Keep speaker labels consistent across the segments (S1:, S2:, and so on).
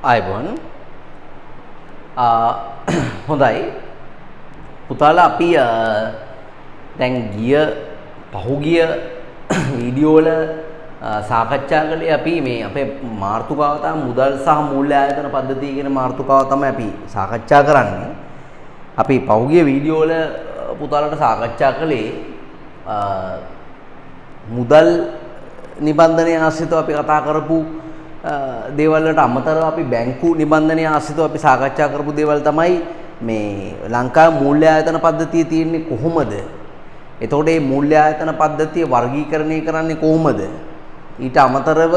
S1: ආයුබෝවන් හොඳයි පුතාලා අපි දැන් පහුගිය වීඩියෝ වල සාකච්ඡා කළේ අපි මේ අපේ මාතෘකාව තමයි මුදල් සහ මූල්‍ය ආයතන පද්ධතිය කියන මාතෘකාව තමයි අපි සාකච්ඡා කරන්නේ. අපි පහුගිය වීඩියෝ වල පුතාලට සාකච්ඡා කළේ මුදල් නිබන්ධනය ආශ්‍රිතව අපි කතා කරපු දේවල් වලට අමතරව අපි බැංකු නිබන්ධනය ආශ්‍රිතව අපි සාකච්ඡා කරපු දේවල් තමයි මේ ලංකාවේ මූල්‍ය ආයතන පද්ධතිය තියෙන්නේ කොහොමද? එතකොට මේ මූල්‍ය ආයතන පද්ධතිය වර්ගීකරණය කරන්නේ කොහොමද? ඊට අමතරව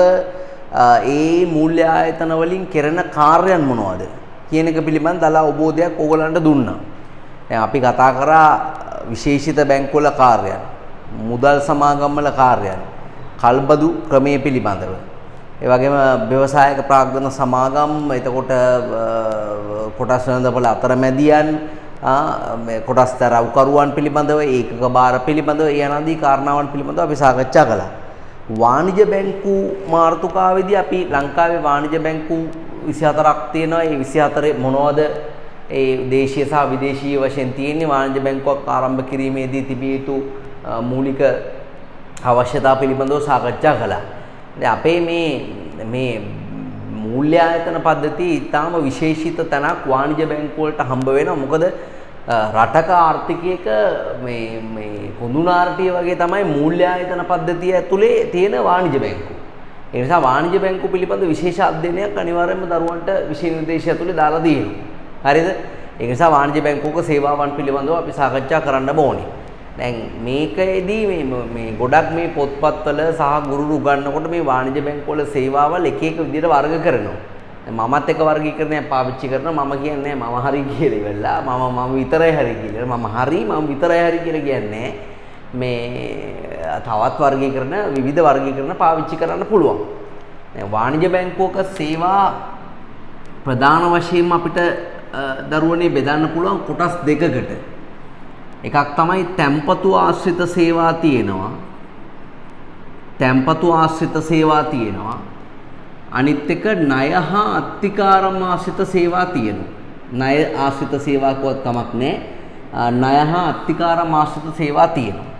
S1: ඒ මූල්‍ය ආයතන වලින් කෙරෙන කාර්යයන් මොනවද කියන එක පිළිබඳ දලා අවබෝධයක් ඕගලන්ට දුන්නා. දැන් අපි කතා කරා විශේෂිත බැංකුවල කාර්යයන්, මුදල් සමාගම් වල කාර්යයන්, කල්බදු ක්‍රමයේ පිළිබඳව. ඒ වගේම ව්‍යවසායක ප්‍රාග්ධන සමාගම්, එතකොට කොටස් වෙළඳපොළ අතරමැදියන්, කොටස් තරවකරුවන් පිළිබඳව, ඒකක භාර පිළිබඳව යනාදී කාරණාවන් පිළිබඳව අපි සාකච්ඡා කළා. වාණිජ බැංකු මාතෘකාවේදී අපි ලංකාවේ වාණිජ බැංකු 24ක් තියෙනවා. ඒ 24 මොනවද? ඒ දේශීය සහ විදේශීය වශයෙන් තියෙන්නේ වාණිජ බැංකුවක් ආරම්භ කිරීමේදී තිබිය යුතු මූලික අවශ්‍යතා පිළිබඳව සාකච්ඡා කළා. දැන් අපේ මේ මූල්‍ය ආයතන පද්ධතිය ඊටාම විශේෂිත තැනක් වාණිජ බැංකු වලට හම්බ වෙනවා. මොකද රටක ආර්ථිකයක මේ කොඳුනාරටිය වගේ තමයි මූල්‍ය ආයතන පද්ධතිය ඇතුලේ තියෙන වාණිජ බැංකු. ඒ නිසා වාණිජ බැංකු පිළිබඳ විශේෂ අධ්‍යයනයක් අනිවාර්යයෙන්ම දරුවන්ට විෂය නිර්දේශය ඇතුලේ දාලා දෙනවා. හරිද? ඒ නිසා වාණිජ බැංකුවක සේවාවන් පිළිබඳව අපි සාකච්ඡා කරන්න ඕනේ. දැන් මේකෙදී මේ ගොඩක් මේ පොත්පත්වල සහ ගුරු උගන්වනකොට මේ වාණිජ බැංකුවල සේවාවල් එක එක විදිහට වර්ග කරනවා. දැන් මමත් එක වර්ගීකරණයක් පාවිච්චි කරනවා. මම කියන්නේ මම හරි කියලා ඉවරලා මම විතරයි හරි කියලා. මම විතරයි හරි කියලා කියන්නේ මේ තවත් වර්ගීකරණ විවිධ වර්ගීකරණ පාවිච්චි කරන්න පුළුවන්. දැන් වාණිජ බැංකුවක සේවා ප්‍රධාන වශයෙන්ම අපිට දරුවනේ බෙදන්න පුළුවන් කොටස් දෙකකට. එකක් තමයි තැන්පතු ආශ්‍රිත සේවා තියෙනවා. තැන්පතු ආශ්‍රිත සේවා තියෙනවා. අනිත් එක ණය හා අත්තිකාරම් ආශ්‍රිත සේවා තියෙනවා. ණය ආශ්‍රිත සේවා කොහොත් කමක් නැහැ. ණය හා අත්තිකාරම් ආශ්‍රිත සේවා තියෙනවා.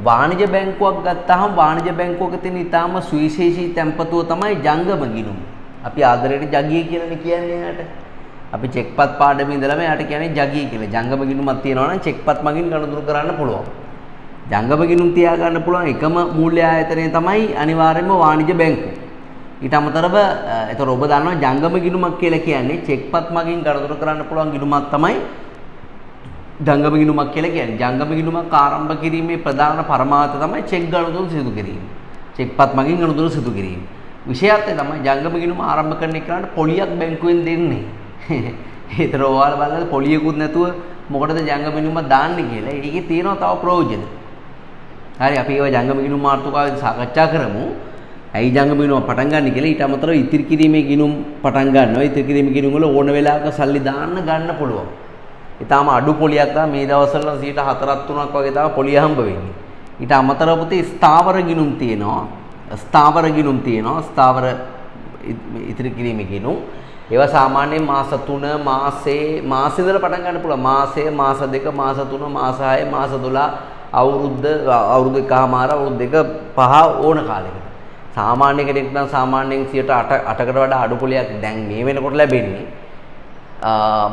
S1: වාණිජ බැංකුවක් ගත්තාම වාණිජ බැංකුවක තියෙන ඊටාම සුවිශේෂී තැන්පතුව තමයි ජංගම ගිණුම්. අපි ආදරයට ජගිය කියලානේ කියන්නේ යාට. අපි චෙක්පත් පාඩමේ ඉඳලාම යාට කියන්නේ ජගී කියලා. ජංගම ගිණුමක් තියෙනවා නම් චෙක්පත් මගින් ගණතුරු කරන්න පුළුවන්. ජංගම ගිණුම් තියා ගන්න පුළුවන් එකම මූල්‍ය ආයතනය තමයි අනිවාර්යයෙන්ම වාණිජ බැංකුව. ඊට අමතරව ඒතර ඔබ දන්නවා ජංගම ගිණුමක් කියලා කියන්නේ චෙක්පත් මගින් ගණතුරු කරන්න පුළුවන් ගිණුමක් තමයි ජංගම ගිණුමක් කියලා කියන්නේ. ජංගම ගිණුමක් ආරම්භ කිරීමේ ප්‍රධාන පරමාර්ථය තමයි චෙක් ගණතුරු සිදු කිරීම. චෙක්පත් මගින් ගණතුරු සිදු කිරීම. විශේෂත්වය තමයි ජංගම ගිණුම ආරම්භ කරන එකට පොලියක් බැංකුවෙන් දෙන්නේ. ඒතර ඔයාලා බලන්න පොලියකුත් නැතුව මොකටද ජංගම ගිණුම දාන්නේ කියලා. ඒකේ තියෙනවා තව ප්‍රයෝජන. හරි අපි ඒව ජංගම ගිණුම් මාතෘකාවේදී සාකච්ඡා කරමු. ඇයි ජංගම ගිණුම පටන් ගන්න කියලා. ඊට අමතරව ඉතිරි කිරීමේ ගිණුම් පටන් ගන්නවා. ඉතිරි කිරීමේ ගිණුම් වල ඕන වෙලාවක සල්ලි ගන්න පුළුවන්. ඊටාම අඩු පොලියක් තමයි මේ දවස්වල 4ක් 3ක් වගේ තමයි පොලිය හම්බ වෙන්නේ. ඊට අමතරව පුතේ ස්ථාවර ගිණුම් තියෙනවා. ස්ථාවර ඉතිරි කිරීමේ ගිණුම්. ඒවා සාමාන්‍යයෙන් මාස 3 මාසේ ඉඳලා පටන් ගන්න පුළුවන්. මාසය, මාස 2, මාස 3, මාස 6, මාස 12, අවුරුදු එකමාර, අවුරුදු දෙක පහ ඕන කාලයකට. සාමාන්‍ය කෙනෙක් නම් සාමාන්‍යයෙන් 8කට වඩා අඩු පොලියක් දැන් මේ වෙනකොට ලැබෙන්නේ.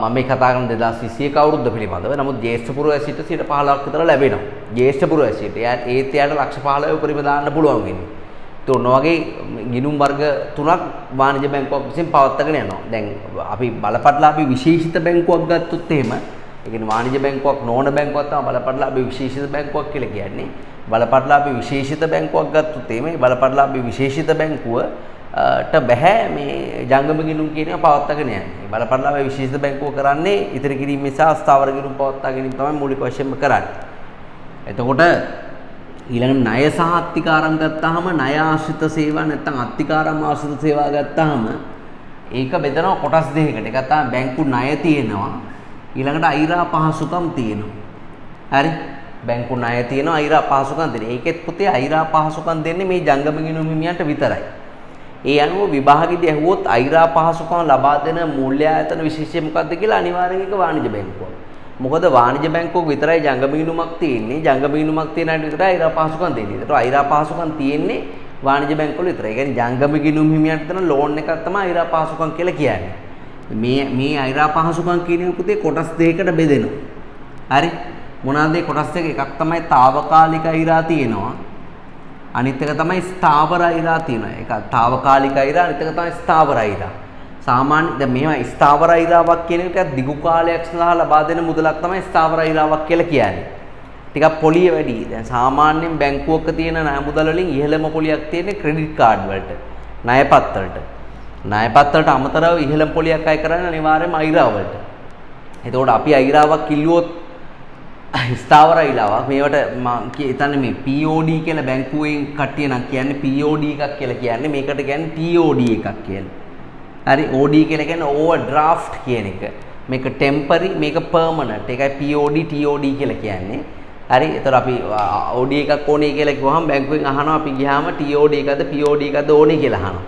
S1: මම මේ කතා කරන 2021 අවුරුද්ද පිළිබඳව. නමුත් ජ්‍යෙෂ්ඨ පුරවැසියට 15ක් විතර ලැබෙනවා. ජ්‍යෙෂ්ඨ පුරවැසියට ඒත් එයාට ලක්ෂ 15 උපරිම දාන්න පුළුවන් වෙන්නේ. ඔන්න වගේ ගිණුම් වර්ග 3ක් වාණිජ බැංකුවක් විසින් පවත්වාගෙන යනවා. දැන් අපි බලපත්ලාභී විශේෂිත බැංකුවක් ගත්තොත් එහෙම, ඒ කියන්නේ වාණිජ බැංකුවක් නොවන බැංකුවක් තමයි බලපත්ලාභී විශේෂිත බැංකුවක් කියලා කියන්නේ. බලපත්ලාභී විශේෂිත බැංකුවක් ගත්තොත් එහෙම මේ බලපත්ලාභී විශේෂිත බැංකුවට බෑ මේ ජංගම ගිණුම් කියන ඒවා පවත්වාගෙන යන්නේ. බලපත්ලාභී විශේෂිත බැංකුව කරන්නේ ඉතිරි කිරීම නිසා ස්ථාවර ගිණුම් පවත්වා ගැනීම තමයි මූලික වශයෙන්ම කරන්නේ. එතකොට ඊළඟ ණය සහ අත්තිකාරම් ගත්තාම ණය ආශ්‍රිත සේවා නැත්නම් අත්තිකාරම් ආශ්‍රිත සේවා ගත්තාම ඒක බෙදනවා කොටස් දෙකකට. එකක් තමයි බැංකු ණය තියෙනවා. ඊළඟට අයිරා පහසුකම් තියෙනවා. හරි? බැංකු ණය තියෙනවා, අයිරා පහසුකම් දෙන්නේ. ඒකෙත් පුතේ අයිරා පහසුකම් දෙන්නේ මේ ජංගම ගිණුම් හිමියන්ට විතරයි. ඒ අනුව විභාගෙදී ඇහුවොත් අයිරා පහසුකම් ලබා දෙන මූල්‍ය ආයතන විශේෂය මොකක්ද කියලා අනිවාර්යෙන් ඒක වාණිජ බැංකුව. මොකද වාණිජ බැංකුවක විතරයි ජංගම ගිණුමක් තියෙන්නේ. ජංගම ගිණුමක් තියෙන අයට විතරයි අයිරා පහසුකම් දෙන්නේ. ඒතකොට අයිරා පහසුකම් තියෙන්නේ වාණිජ බැංකුවල විතරයි. ඒ කියන්නේ ජංගම ගිණුම් හිමියන්ට දෙන ලෝන් එකක් තමයි අයිරා පහසුකම් කියලා කියන්නේ. මේ අයිරා පහසුකම් කියන පුතේ කොටස් දෙකකට බෙදෙනවා. හරි? මොනවාද මේ කොටස් දෙක? එකක් තමයි తాවකාලික අයිරා තියෙනවා. අනිත් එක තමයි ස්ථාවර අයිරා තියෙනවා. ඒක తాවකාලික අයිරා, අනිත් එක තමයි ස්ථාවර අයිරා. සාමාන්‍ය දැන් මෙහෙම ස්ථාවර අයිරාවක් කියන එක දිගු කාලයක් සඳහා ලබා දෙන මුදලක් තමයි ස්ථාවර අයිරාවක් කියලා කියන්නේ. ටිකක් පොලිය වැඩි. දැන් සාමාන්‍යයෙන් බැංකුවක තියෙන ණය මුදල් වලින් ඉහළම පොලියක් තියෙන්නේ ක්‍රෙඩිට් කාඩ් වලට, ණයපත් වලට. ණයපත් වලට අමතරව ඉහළම පොලියක් අය කරන්නේ අනිවාර්යයෙන්ම අයිරා වලට. එතකොට අපි අයිරාවක් කිල්ලුවොත් ස්ථාවර අයිරාවක් මේවට මම හිතන්නේ මේ POD කියලා බැංකුවෙන් කට්ටිය නම් කියන්නේ POD එකක් කියලා කියන්නේ මේකට කියන්නේ TOD එකක් කියලා. හරි OD කියලා කියන්නේ overdraft කියන එක. මේක temporary මේක permanent. ඒකයි POD TOD කියලා කියන්නේ. හරි. ඒතර අපි OD එකක් ඕනේ කියලා කිව්වහම බැංකුවෙන් අහනවා අපි ගියාම TOD එකද POD එකද ඕනේ කියලා අහනවා.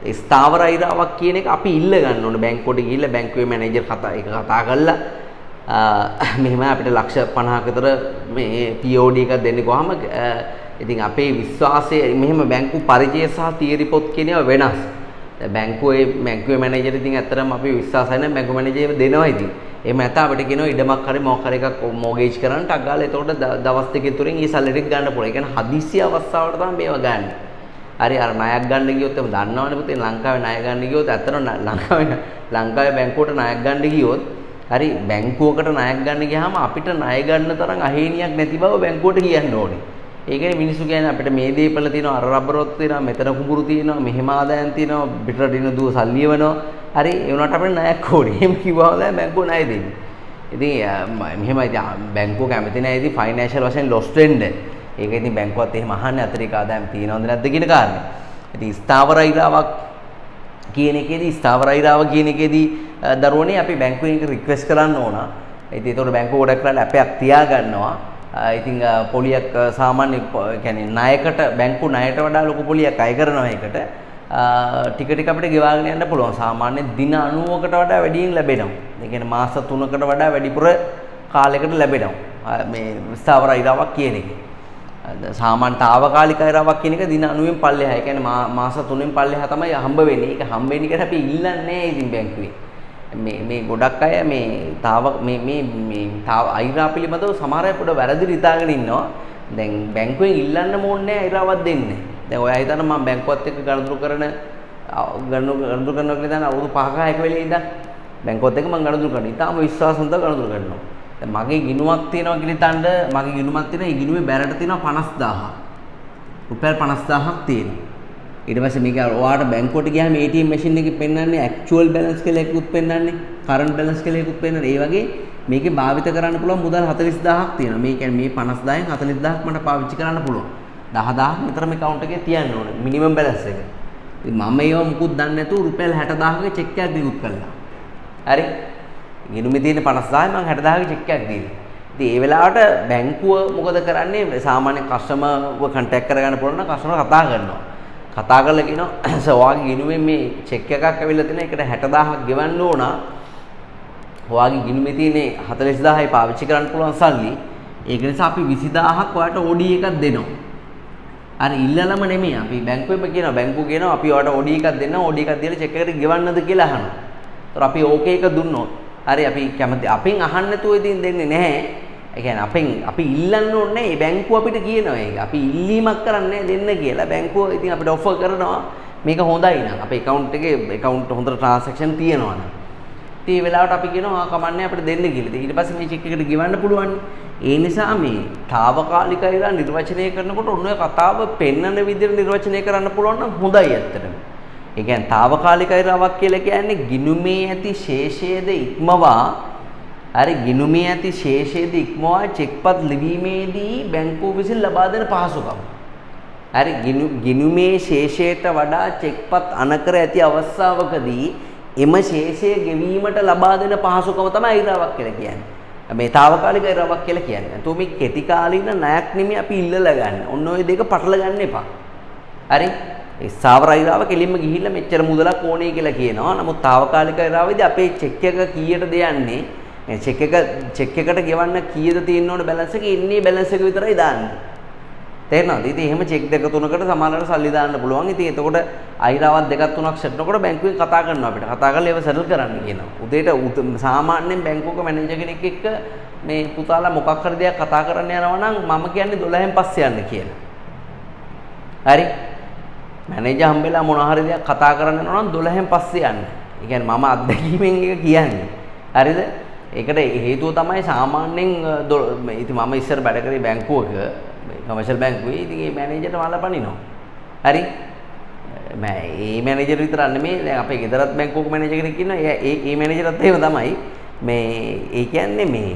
S1: ඒ ස්ථාවර අයිරාවක් කියන එක අපි ඉල්ල ගන්න ඕනේ බැංකුවට ගිහිල්ලා බැංකුවේ මැනේජර් කතා කරලා මෙහෙම අපිට ලක්ෂ 50ක විතර මේ POD එකක් දෙන්න ගියාම ඉතින් අපේ විශ්වාසය මෙහෙම බැංකු පරිචය සහ තියරි පොත් කියන ඒවා වෙනස්. බැංකුවේ මැනේජර් ඉතින් ඇත්තටම අපි විශ්වාසයි නම් බැංකු මැනේජර් දෙනවා ඉතින්. එහෙම නැත්නම් අපිට කියනවා ඉඩමක් හරි මොකක් හරි එකක් මොගේජ් කරන්න ටක් ගාලා එතකොට දවස් දෙකකින් තුරින් ඊ සල්ලි ටික ගන්න පුළුවන්. ඒ කියන්නේ හදිස්සි අවස්ථාවට තමයි මේවා ගන්න. හරි අර ණයක් ගන්න ගියොත් එම දන්නවනේ පුතේ ලංකාවේ ණය ගන්න ගියොත් ඇත්තටම ලංකාවේ බැංකුවට ණයක් ගන්න ගියොත් හරි බැංකුවකට ණයක් ගන්න ගියාම අපිට ණය ගන්න තරම් අහේනියක් නැති බව බැංකුවට කියන්න ඕනේ. ඒ කියන්නේ මිනිස්සු කියන්නේ අපිට මේ දේපල තියෙනවා අර රබරොත් තියෙනවා මෙතන කුඹුරු තියෙනවා මෙහෙම ආදායම් තියෙනවා පිටරට ඉන්න දුව සල්ලි එවනවා. හරි ඒ වුණාට අපිට ණයක් ඕනේ. එහෙම කිව්වම තමයි බැංකුව ණය දෙන්නේ. ඉතින් මෙහෙමයි බැංකුව කැමති නැහැ ඉතින් ෆයිනෑන්ෂල් වශයෙන් ලොස් වෙන්න. ඒක ඉතින් බැංකුවත් එහෙම අහන්නේ අතිරේක ආදායම් තියෙනවද නැද්ද කියන කාරණේ. ඉතින් ස්ථාවර අයිරාවක් කියන එකේදී දරුවනේ අපි බැංකුවෙන් රික්වෙස්ට් කරන්න ඕන. ඉතින් ඒතකොට බැංකුව ගොඩක් කරලා ඇපයක් තියා ගන්නවා. ඉතින් පොලියක් සාමාන්‍ය කියන්නේ ණයකට බැංකු ණයට වඩා ලොකු පොලියක් අය කරනවා ඒකට. ටික ටික අපිට ගෙවාගෙන යන්න පුළුවන්. සාමාන්‍ය දින 90කට වඩා වැඩියෙන් ලැබෙනවා. ඒ කියන්නේ මාස 3කට වඩා වැඩිපුර කාලයකට ලැබෙනවා. මේ ස්ථාවර අයිරාවක් කියන එක. සාමාන්‍ය తాවකාලික අයිරාවක් කියන එක දින 90න් පල්ලෙහා. ඒ කියන්නේ මාස 3න් පල්ලෙහා තමයි හම්බ වෙන්නේ. ඒක හම්බ වෙන එකට අපි ඉල්ලන්නේ නැහැ ඉතින් බැංකුවේ. මේ ගොඩක් අය අයිරා පිළිබඳව සමහර අය පොඩ වැරදි හිතාගෙන ඉන්නවා. දැන් බැංකුවෙන් ඉල්ලන්න ඕනේ අයිරාවක් දෙන්නේ. දැන් ඔයා හිතන්න මම බැංකුවත් එක්ක ගනුදෙනු කරනවා කියලා අවුරුදු 5ක 6ක වෙලේ ඉඳන් බැංකුවත් එක්ක මම ගනුදෙනු කරනවා. ඊටාම විශ්වාසවන්තව ගනුදෙනු කරනවා. දැන් මගේ ගිණුමක් තියෙනවා කියලා හිතන්න මගේ ගිණුමක් තියෙනවා. ඒ ගිණුමේ බැරට තියෙනවා 50000ක්. රුපියල් 50000ක් තියෙනවා. ඊට පස්සේ මේක ඔයාට බැංකුවට ගියාම ATM මැෂින් එකේ පෙන්නන්නේ ඇක්චුවල් බැලන්ස් කියලා එකකුත් පෙන්නන්නේ කරන්ට් බැලන්ස් කියලා එකකුත් පෙන්නන්නේ. ඒ වගේ මේකේ භාවිත කරන්න පුළුවන් මුදල් 40000ක් තියෙනවා. මේ කියන්නේ මේ 50000න් 40000ක් මට පාවිච්චි කරන්න පුළුවන්. 10000ක් විතරම account එකේ තියන්න ඕනේ මිනිමම් බැලන්ස් එක. ඉතින් මම ඒව මුකුත් දන්නේ නැතුව රුපියල් 60000ක චෙක් එකක් නිකුත් කළා. හරි. ගිණුමේ තියෙන 50000යි මම 60000ක චෙක් එකක් දීලා. ඉතින් ඒ වෙලාවට බැංකුව මොකද කරන්නේ සාමාන්‍ය කස්ටමර්ව කන්ටැක්ට් කරගන්න පුළුවන් නම් කස්ටමර් කතා කරනවා. කතා කරලා කියනවා ඔයාගේ ගිණුමේ මේ චෙක් එකක් ඇවිල්ලා තියෙන එකට 60000ක් ගෙවන්න ඕන. ඔයාගේ ගිණුමේ තියෙන 40000යි පාවිච්චි කරන්න පුළුවන් සල්ලි. ඒක නිසා අපි 20000ක් ඔයාට OD එකක් දෙනවා. අර ඉල්ලලම නෙමෙයි අපි බැංකුවෙම කියනවා බැංකුව කියනවා අපි ඔයාට OD එකක් දෙන්නම් OD එකක් දීලා චෙක් එකට ගෙවන්නද කියලා අහනවා. ඒතර අපි ඕකේ එක දුන්නොත් හරි අපි කැමති අපෙන් අහන්න නැතුව ඉතින් දෙන්නේ නැහැ. ඒ කියන්නේ අපි ඉල්ලන්න ඕනේ ඒ බැංකුව අපිට කියනවා ඒක. අපි ඉල්ලීමක් කරන්නේ දෙන්න කියලා. බැංකුව ඉතින් අපිට ඔෆර් කරනවා මේක හොඳයි නං. අපේ account එකේ හොඳට transaction තියෙනවා නං. ඉතින් මේ වෙලාවට අපි කියනවා කමන්නේ අපිට දෙන්න කියලා. ඊට පස්සේ මේ චෙක් එකට ගෙවන්න පුළුවන්. ඒ නිසා මේ తాවකාලික අයලා නිර්වචනය කරනකොට ඔන්න ඔය කතාව පෙන්නන විදිහට නිර්වචනය කරන්න පුළුවන් නම් හොඳයි ඇත්තටම. ඒ කියන්නේ తాවකාලික අයලාවක් කියලා කියන්නේ ගිණුමේ ඇති ශේෂයේද ඉක්මවා හරි ගිණුමේ ඇති ශේෂයේද ඉක්මවා චෙක්පත් ලිවීමේදී බැංකුව විසින් ලබා දෙන පහසුකම්. හරි ගිණුමේ ශේෂයට වඩා චෙක්පත් අනකර ඇති අවස්ථාවකදී එම ශේෂය ගෙවීමට ලබා දෙන පහසුකම තමයි අයිරාවක් කියලා කියන්නේ. මේ తాවකාලික අයිරාවක් කියලා කියන්නේ. එතකොට මේ කෙටි කාලීන ණයක් නෙමෙයි අපි ඉල්ලලා ගන්න. ඔන්න ඔය දෙක පටල ගන්න එපා. හරි ඒ ස්ථාවර අයිරාව කෙලින්ම ගිහිල්ලා මෙච්චර මුදලක් ඕනේ කියලා කියනවා. නමුත් తాවකාලික අයිරාවේදී අපේ චෙක් එක කීයටද යන්නේ? මේ චෙක් එකට ගෙවන්න කීයද තියෙන්න ඕන බැලන්ස් එක ඉන්නේ බැලන්ස් එක විතරයි දාන්නේ. තේරෙනවද? ඉතින් එහෙම චෙක් දෙක තුනකට සමානවට සල්ලි දාන්න පුළුවන්. ඉතින් එතකොට අයිරාවක් දෙකක් තුනක් සෙට් කරනකොට බැංකුවෙන් කතා කරනවා අපිට. කතා කරලා ඒව සෙටල් කරන්න කියනවා. උදේට සාමාන්‍යයෙන් බැංකුවක මැනේජර් කෙනෙක් එක්ක මේ පුතාලා මොකක් හරි දෙයක් කතා කරන්න යනවා නම් මම කියන්නේ 12න් පස්සේ යන්න කියලා. හරි? මැනේජර් හම්බෙලා මොන හරි දෙයක් කතා කරන්න යනවා නම් 12න් පස්සේ යන්න. ඒ කියන්නේ මම අත්දැකීමෙන් එක කියන්නේ. හරිද? ඒකට හේතුව තමයි සාමාන්‍යයෙන් ඉතින් මම ඉස්සර වැඩ කරේ බැංකුවක කමර්ෂල් බැංකුවේ. ඉතින් මේ මැනේජර්ට මල පනිනවා. හරි? මේ මැනේජර් විතරක් නෙමෙයි දැන් අපේ ගෙදරත් බැංකුවක මැනේජර් කෙනෙක් ඉන්නවා. ඒ මැනේජර්ත් එහෙම තමයි. මේ ඒ කියන්නේ මේ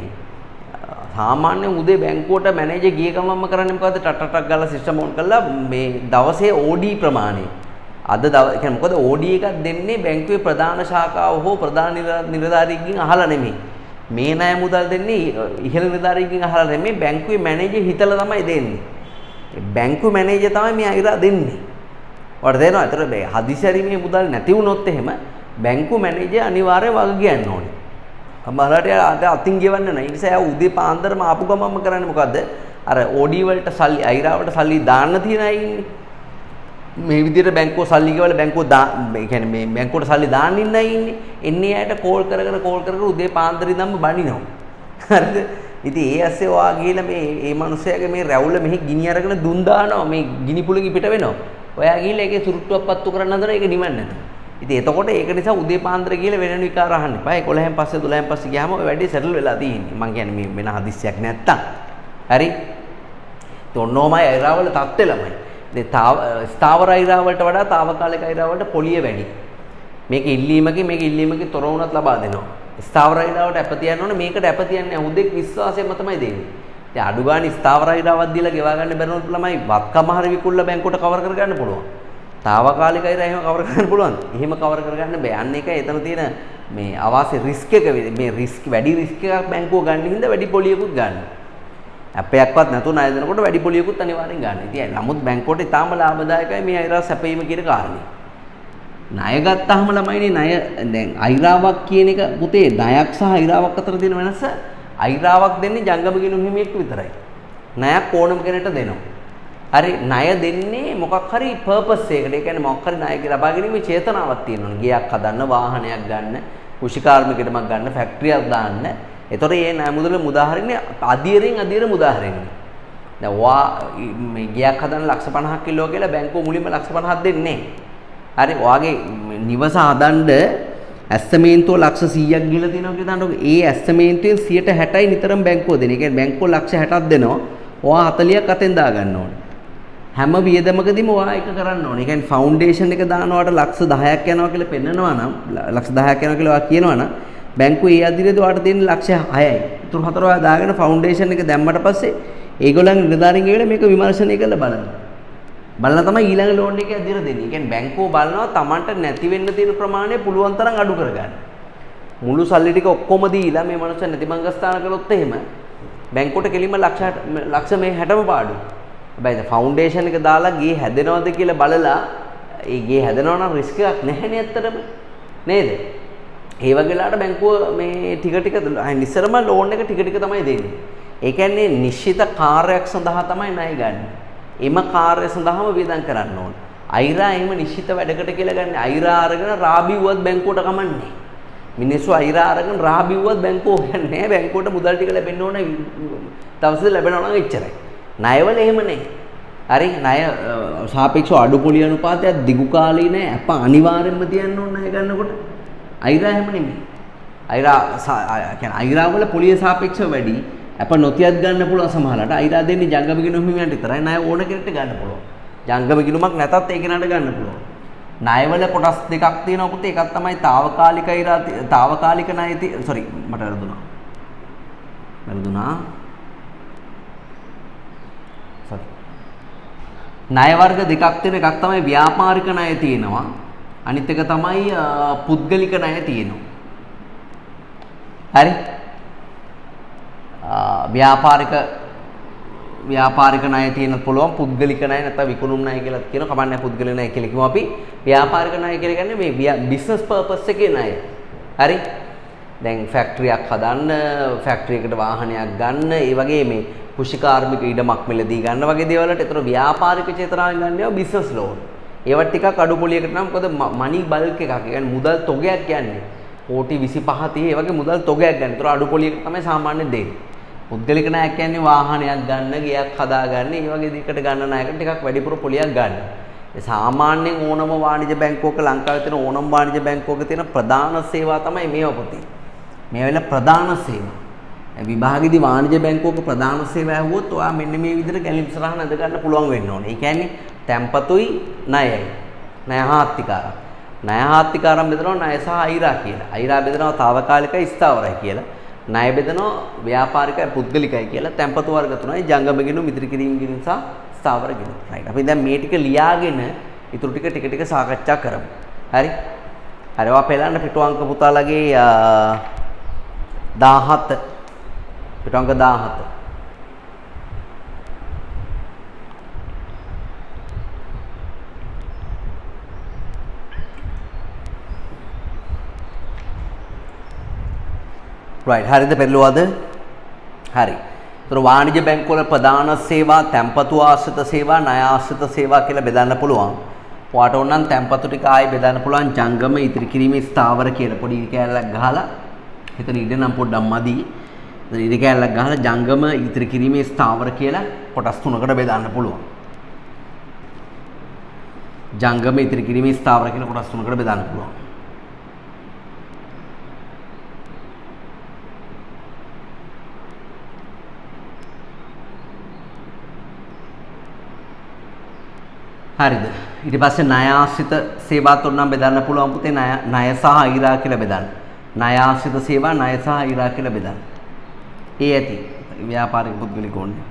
S1: සාමාන්‍යයෙන් උදේ බැංකුවට මැනේජර් ගිය ගමන්ම කරන්නේ මොකද්ද? ටටටක් ගාලා සිස්ටම් ඔන් කරලා මේ දවසේ OD ප්‍රමාණය. අද දවස් කියන්නේ මොකද OD එකක් දෙන්නේ බැංකුවේ ප්‍රධාන ශාඛාව හෝ ප්‍රධාන නිලධාරියෙක්ගෙන් අහලා නෙමෙයි. මේ ණය මුදල් දෙන්නේ ඉහළ නිලධාරියෙක්ගෙන් අහලා නෙමෙයි බැංකුවේ මැනේජර් හිතලා තමයි දෙන්නේ. බැංකු මැනේජර් තමයි මේ අයිරා දෙන්නේ. ඔයාලට තේරෙනවද? ඒතර මේ හදිසිරි මේ මුදල් නැති වුණොත් එහෙම බැංකු මැනේජර් අනිවාර්යයෙන් වග කියන්න ඕනේ. අමාරට අද අතින් ගෙවන්න නැහැ. ඒ නිසා උදේ පාන්දරම ආපු ගමන්ම කරන්නේ මොකද්ද? අර OD වලට සල්ලි අයිරාවට සල්ලි දාන්න තියෙන අය ඉන්නේ. මේ විදිහට බැංකුව සල්ලි ගෙවලා බැංකුව ඒ කියන්නේ මේ බැංකුවට සල්ලි දාන්න ඉන්න අය ඉන්නේ. එන්නේ අයට කෝල් කර උදේ පාන්දර ඉඳන්ම බනිනවා. හරිද? ඉතින් ඒ ඇස්සේ ඔයා ගිහලා මේ මිනිස්සයාගේ මේ රැවුල මෙහි ගිනි අරගෙන දුන් දානවා. මේ ගිනි පුළඟි පිට වෙනවා. ඔයා ගිහලා ඒකේ සුරුට්ටුවක් පත්තු කරන්න හදනවා. ඒක නිවන්නේ නැත. ඉතින් එතකොට ඒක නිසා උදේ පාන්දර කියලා වෙන විකාර අහන්න එපා. 11න් පස්සේ 12න් පස්සේ ගියාම ඔය වැඩේ සෙටල් වෙලා තියෙන්නේ. මං කියන්නේ මේ වෙන හදිස්සියක් නැත්තම්. හරි? තොන්නෝමයි අයිරාවල තත්ත්වෙ ළමයි. ස්ථාවර අයිරාවලට වඩා తాවකාලික අයිරාවලට පොලිය වැඩි. මේක ඉල්ලීමකින් තොර වුණත් ලබා දෙනවා. ස්ථාවර අයිරාවට අප තියන්න ඕනේ. මේකට අප තියන්නේ හුදෙක් විශ්වාසයෙන්ම තමයි දෙන්නේ. ඉතින් අඩු ගානේ ස්ථාවර අයිරාවක් දීලා ගෙවා ගන්න බැරිනොත් ළමයි වත්කම හරි විකුල්ල බැංකුවට කවර් කරගන්න පුළුවන්. తాවකාලික අයිරා එහෙම කවර් කරගන්න පුළුවන්. එහෙම කවර් කරගන්න බෑ. අන්න ඒකයි එතන තියෙන මේ අවාසි රිස්ක් එක මේ වැඩි රිස්ක් එකක් බැංකුව ගන්න හින්දා වැඩි පොලියකුත් ගන්න. අපයක්වත් නැතුව ණය දෙනකොට වැඩි පොලියකුත් අනිවාර්යෙන් ගන්න. ඉතින් නමුත් බැංකුවට ඊටාම ලාභදායකයි මේ අයිරා සැපීම කියන කාරණේ. ණය ගත්තාම ළමයිනේ ණය දැන් අයිරාවක් කියන එක පුතේ ණයක් සහ අයිරාවක් අතර තියෙන වෙනස අයිරාවක් දෙන්නේ ජංගම ගිණුම් හිමියෙක් විතරයි. ණයක් ඕනම කෙනෙක්ට දෙනවා. හරි ණය දෙන්නේ මොකක් හරි පර්පස් එකකට. ඒ කියන්නේ මොකක් හරි ණය ලබා ගැනීමේ චේතනාවක් තියෙනවා. ගියක් හදන්න, වාහනයක් ගන්න, කෘෂිකාර්මිකයටමක් ගන්න, ෆැක්ටරියක් දාන්න. ඒතොර මේ ණය මුදල මුදාහරින්නේ අධියරෙන් මුදාහරින්නේ. දැන් මේ ගියක් හදන්න ලක්ෂ 50ක් කිලෝ කියලා බැංකුව මුලින්ම ලක්ෂ 50ක් දෙන්නේ නැහැ. හරි ඔයාගේ නිවස හදන්න ඇස්තමේන්තුව ලක්ෂ 100ක් ගිහලා තියෙනවා කියලා දාන්නකො. ඒ ඇස්තමේන්තුවෙන් 60යි නිතරම බැංකුව දෙන. ඒ කියන්නේ බැංකුව ලක්ෂ 60ක් දෙනවා. ඔයා 40ක් අතෙන් දා ගන්න ඕනේ. හැම වියදමකදීම ඔයා එක කරන්න ඕනේ. ඒ කියන්නේ ෆවුන්ඩේෂන් එක දානවාට ලක්ෂ 10ක් යනවා කියලා පෙන්නනවා නම් ලක්ෂ 10ක් යනවා කියලා ඔයා කියනවා නම් බැංකුවේ ඒ අදිරියේදී ඔයාට දෙන්නේ ලක්ෂ 6යි. ඊටු 4 ඔයා දාගෙන ෆවුන්ඩේෂන් එක දැම්මට පස්සේ ඒගොල්ලන්ගේ නිලධාරීන් ගෙවිලා මේක විමර්ශනය කරලා බලනවා. බලලා තමයි ඊළඟ ලෝන් එකේ අදිර දෙන්නේ. ඒ කියන්නේ බැංකුව බලනවා Tamanට නැති වෙන්න තියෙන ප්‍රමාණය පුළුවන් තරම් අඩු කරගන්න. මුළු සල්ලි ටික ඔක්කොම දීලා මේ මනුස්සයා නැතිමංගස්ථාන කළොත් එහෙම බැංකුවට කෙලින්ම ලක්ෂ මේ 60ම පාඩු. හැබැයි ෆවුන්ඩේෂන් එක දාලා ගේ හැදෙනවද කියලා බලලා ඒ ගේ හැදෙනවා නම් රිස්ක් එකක් නැහැනේ ඇත්තටම. නේද? ඒ වගේ වෙලාවට බැංකුව මේ ටික ඉස්සරම ලෝන් එක ටික තමයි දෙන්නේ. ඒ කියන්නේ නිශ්චිත කාර්යයක් සඳහා තමයි ණය ගන්න. එම කාර්ය සඳහාම වියදම් කරන්න ඕන. අයිරා එහෙම නිශ්චිත වැඩකට කියලා ගන්න. අයිරා අරගෙන රාබිව්වත් බැංකුවට කමන්නේ. මිනිස්සු අයිරා අරගෙන රාබිව්වත් බැංකුව හොයන්නේ නැහැ. බැංකුවට මුදල් ටික ලැබෙන්න ඕනේ. දවසට ලැබෙනවා නම් එච්චරයි. ණයවල එහෙම නැහැ. හරි ණය සාපේක්ෂව අඩු පොලි අනුපාතයක් දිගු කාලීන අප අනිවාර්යෙන්ම තියන්න ඕන ණය ගන්නකොට. අයිරා එහෙම නෙමෙයි. අයිරා කියන්නේ අයිරා වල පොලිය සාපේක්ෂව වැඩි. අප නොතියත් ගන්න පුළුවන් සමහරකට. අයිරා දෙන්නේ ජංගම ගිණුම් හිමියන්ට විතරයි. ණය ඕන කෙනෙක්ට ගන්න පුළුවන්. ජංගම ගිණුමක් නැතත් ඒ කෙනාට ගන්න පුළුවන්. ණයවල කොටස් දෙකක් තියෙනවා පුතේ. එකක් තමයි తాවකාලික අයිරා తాවකාලික ණය සෝරි මට වැරදුනා. සෝරි. ණය වර්ග දෙකක් තියෙන එකක් තමයි ව්‍යාපාරික ණය තියෙනවා. අනිත් එක තමයි පුද්ගලික ණය තියෙනවා. හරි? ව්‍යාපාරික ව්‍යාපාරික ණය තියෙනත් පුළුවන් පුද්ගලික ණය නැත්නම් විකුණුම් ණය කියලා කියන කමන්නේ පුද්ගලික ණය කියලා කිව්වම අපි ව්‍යාපාරික ණය කියලා කියන්නේ මේ බිස්නස් පර්පස් එකේ ණය. හරි? දැන් ෆැක්ටරියක් හදන්න, ෆැක්ටරි එකට වාහනයක් ගන්න, ඒ වගේ මේ කුෂිකාර්මික ඉඩමක් මිලදී ගන්න වගේ දේවල් වලට ඒතර ව්‍යාපාරික චේතනාවෙන් ගන්න ඒවා බිස්නස් ලෝන්. ඒවත් ටිකක් අඩු පොලියකට නම් මොකද මනි බල්ක් එකක්. ඒ කියන්නේ මුදල් තොගයක් කියන්නේ. කෝටි 25 30 ඒ වගේ මුදල් තොගයක් ගන්න. ඒතර අඩු පොලියකට තමයි සාමාන්‍යයෙන් දෙන්නේ. පුද්ගලික ණයක් කියන්නේ වාහනයක් ගන්න, ගෙයක් හදා ගන්න, ඒ වගේ දෙයකට ගන්න ණයකට ටිකක් වැඩිපුර පොලියක් ගන්න. ඒ සාමාන්‍යයෙන් ඕනම වාණිජ බැංකුවක ලංකාවේ තියෙන ඕනම වාණිජ බැංකුවක තියෙන ප්‍රධාන සේවා තමයි මේවා පොතේ. මේ වෙලාව ප්‍රධාන සේවා. විභාගෙදී වාණිජ බැංකුවක ප්‍රධාන සේවා ඇහුවොත් ඔයා මෙන්න මේ විදිහට ගැලීම් සරහන අද ගන්න පුළුවන් වෙන්න ඕනේ. ඒ කියන්නේ තැම්පතුයි ණයයි. ණයහාත්තිකාරම්. ණයහාත්තිකාරම් බෙදනවා ණය සහ අයිරා කියලා. අයිරා බෙදනවා తాවකාලිකයි ස්ථාවරයි කියලා. ණය බෙදනවා ව්‍යාපාරිකයි පුද්ගලිකයි කියලා. තැම්පතු වර්ග තුනයි ජංගම ගිණුම්, ඉදිරි කිරීම ගිණුම් සහ ස්ථාවර ගිණුම්. රයිට්. අපි දැන් මේ ටික ලියාගෙන ඊටු ටික ටික සාකච්ඡා කරමු. හරි? හරි. ඔයා පෙළන්න පිටු අංක පුතාලගේ 17 පිටු අංක 17 right හරිද පෙරළුවද හරි. ඒතර වාණිජ බැංකුවල ප්‍රධාන සේවා තැන්පතු ආශ්‍රිත සේවා ණය ආශ්‍රිත සේවා කියලා බෙදන්න පුළුවන්. ඔයාට ඕන නම් තැන්පතු ටික ආයෙ බෙදන්න පුළුවන් ජංගම ඉදිරි කිරීමේ ස්ථාවර කියලා පොඩි කෑල්ලක් ගහලා එතන ඉඩ නම් පොඩ්ඩක් මදි. ඉදිරි කෑල්ලක් ගහලා ජංගම ඉදිරි කිරීමේ ස්ථාවර කියලා කොටස් තුනකට බෙදන්න පුළුවන්. ජංගම ඉදිරි කිරීමේ ස්ථාවර කියලා කොටස් තුනකට බෙදන්න පුළුවන්. හරිද? ඊට පස්සේ ණය ආශ්‍රිත සේවාත් උනම් බෙදන්න පුළුවන් පුතේ ණය සහ අයිරා කියලා බෙදන්න. ණය ආශ්‍රිත සේවා ණය සහ අයිරා කියලා බෙදන්න. ඒ ඇති ව්‍යාපාරික පුද්ගලික ඕනේ.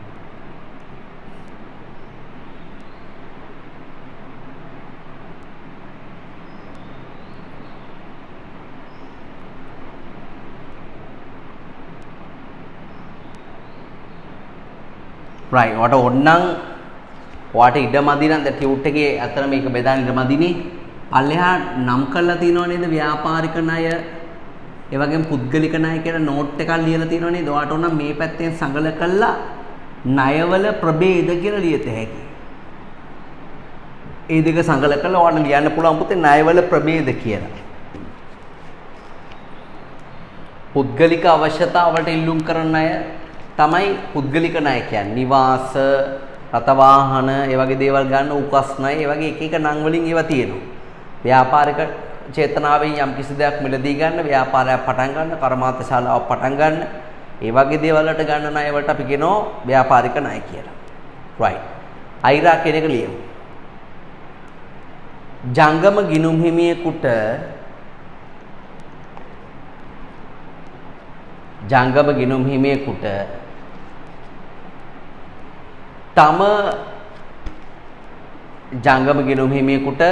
S1: right ඔයාට ඕනනම් ඔයාට ඉඩ මදි නම් දැන් ටියුට් එකේ අතර මේක බෙදාන ඉඩ මදිනේ. පල්ලෙහා නම් කරලා තියෙනව නේද ව්‍යාපාරික ණය ඒ වගේම පුද්ගලික ණය කියලා නෝට් එකක් ලියලා තියෙනව නේද? ඔයාට ඕන මේ පැත්තෙන් සංගල කළා ණයවල ප්‍රභේද කියලා ලියත හැකියි. ඒ දෙක සංගල කළා ඔයාට ලියන්න පුළුවන් පුතේ ණයවල ප්‍රභේද කියලා. පුද්ගලික අවශ්‍යතා වලට ඉල්ලුම් කරන ණය තමයි පුද්ගලික ණය කියන්නේ. නිවාස රත වාහන ඒ වගේ දේවල් ගන්න උකස් ණය ඒ වගේ එක එක නම් වලින් ඒවා තියෙනවා. ව්‍යාපාරික චේතනාවෙන් යම් කිසි දෙයක් මිලදී ගන්න, ව්‍යාපාරයක් පටන් ගන්න, කර්මාන්ත ශාලාවක් පටන් ගන්න, ඒ වගේ දේවල් වලට ගන්න ණය වලට අපි කියනවා ව්‍යාපාරික ණය කියලා. right. අයිරා කියන එක ලියමු. ජංගම ගිණුම් හිමියෙකුට ජංගම ගිණුම් හිමියෙකුට තම ජංගම ගිණුම් හිමියෙකුට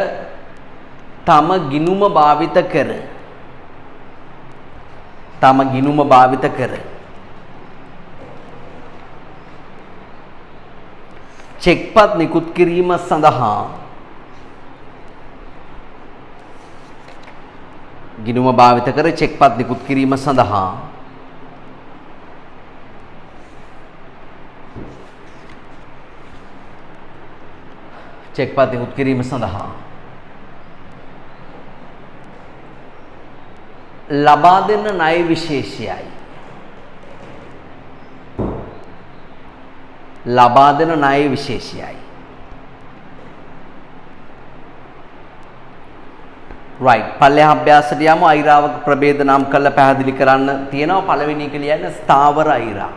S1: තම ගිණුම භාවිත කර චෙක්පත් නිකුත් කිරීම සඳහා ගිණුම භාවිත කර චෙක්පත් නිකුත් කිරීම සඳහා චෙක්පත් නිකුත් කිරීම සඳහා ලබා දෙන ණය විශේෂයයි. ලබා දෙන ණය විශේෂයයි. right. පල්ලෙහා අභ්‍යාසයට යමු. අයිරාවක ප්‍රභේද නම් කරලා පැහැදිලි කරන්න තියෙනවා. පළවෙනි එක ලියන්න ස්ථාවර අයිරා.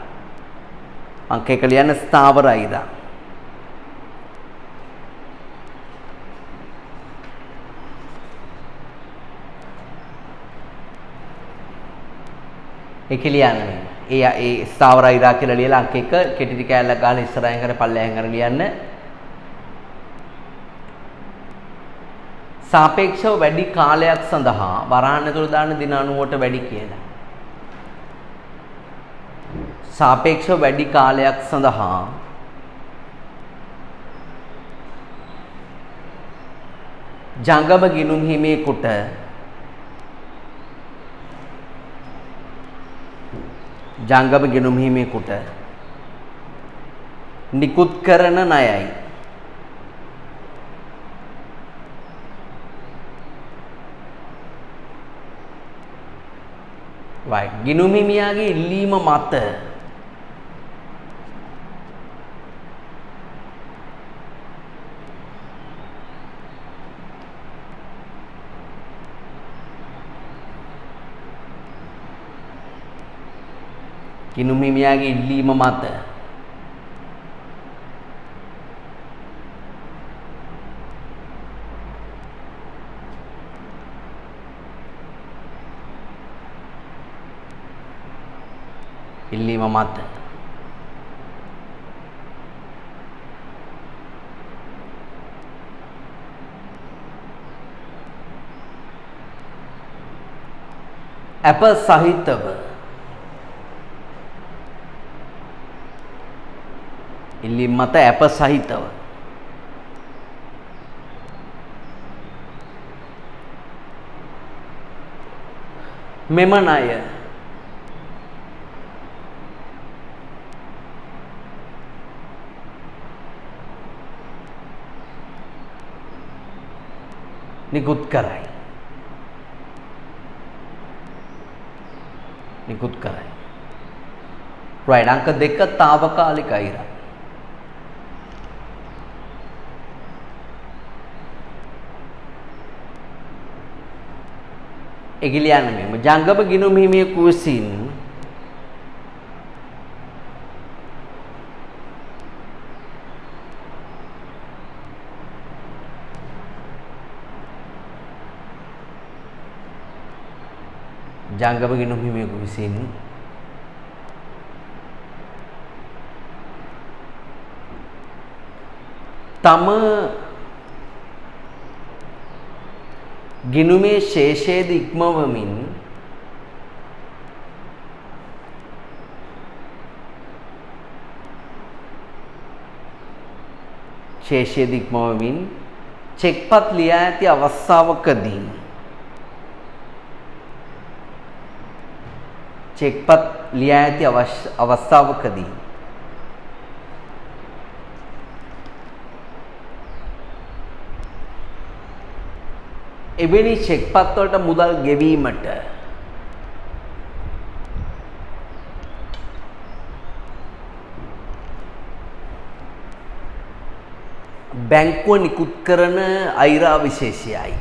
S1: අංක 1 ලියන්න ස්ථාවර අයිරා. ඒක ලියන්නේ. ඒ ස්ථාවර අයිරා කියලා ලියලා අංක 1 කෙටි කෑල්ලක් ගහලා ඉස්සරහින් කර පල්ලෙහෙන් කර ලියන්න. සාපේක්ෂව වැඩි කාලයක් සඳහා වරහන් ඇතුළත දාන දින 90ට වැඩි කියලා. සාපේක්ෂව වැඩි කාලයක් සඳහා ජංගම ගිනුම් හිමියෙකුට ජංගම ගිනුම් හිමියෙකුට නිකුත් කරන ණයයි. right ගිනුම් හිමියාගේ ඉල්ලීම මත ගිනුම් හිමියාගේ ඉල්ලීම මත ඉල්ලීම මත අප සහිතව ඉල්ලීම මත අප සහිතව මෙම ණය නිකුත් කරයි. නිකුත් කරයි. right අංක 2 తాවකාලික අයිරා. එගිලියන්න මෙම ජංගම ගිනුම් හිමියෙකු විසින් ජංගම ගිනුම් හිමියෙකු විසින් තම ගිනුමේ ශේෂයේද ඉක්මවමින් චෙක්පත් ලියා ඇති අවස්ථාවකදී එවැනි චෙක්පත් වලට මුදල් ගෙවීමට බැංකුව නිකුත් කරන අයිරා විශේෂයයි.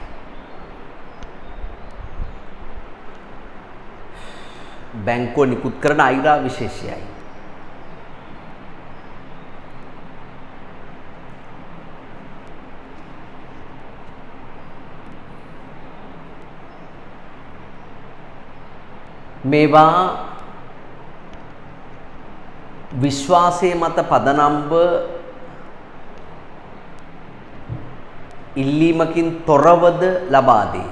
S1: බැංකුව නිකුත් කරන අයිරා විශේෂයයි. මේවා විශ්වාසයේ මත පදනම්ව ඉල්ලීමකින් තොරවද ලබා දේ.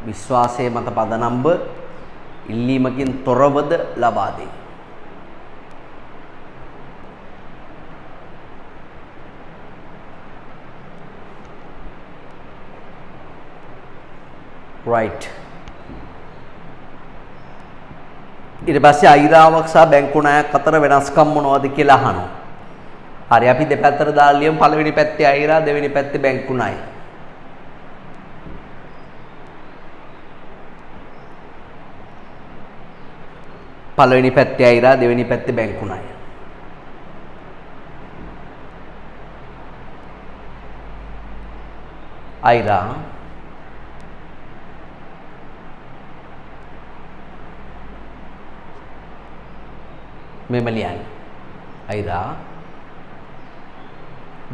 S1: විශ්වාසයේ මත පදනම්ව ඉල්ලීමකින් තොරවද ලබා දේ. right ඊට පස්සේ අයිරාවක් සහ බැංකු ණයක් අතර වෙනස්කම් මොනවද කියලා අහනවා. හරි අපි දෙපැත්තට දාලා ලියමු. පළවෙනි පැත්තේ අයිරා, දෙවෙනි පැත්තේ බැංකු ණය. පළවෙනි පැත්තේ අයිරා, දෙවෙනි පැත්තේ බැංකු ණය. අයිරා මෙම ලියන්න. අයිරා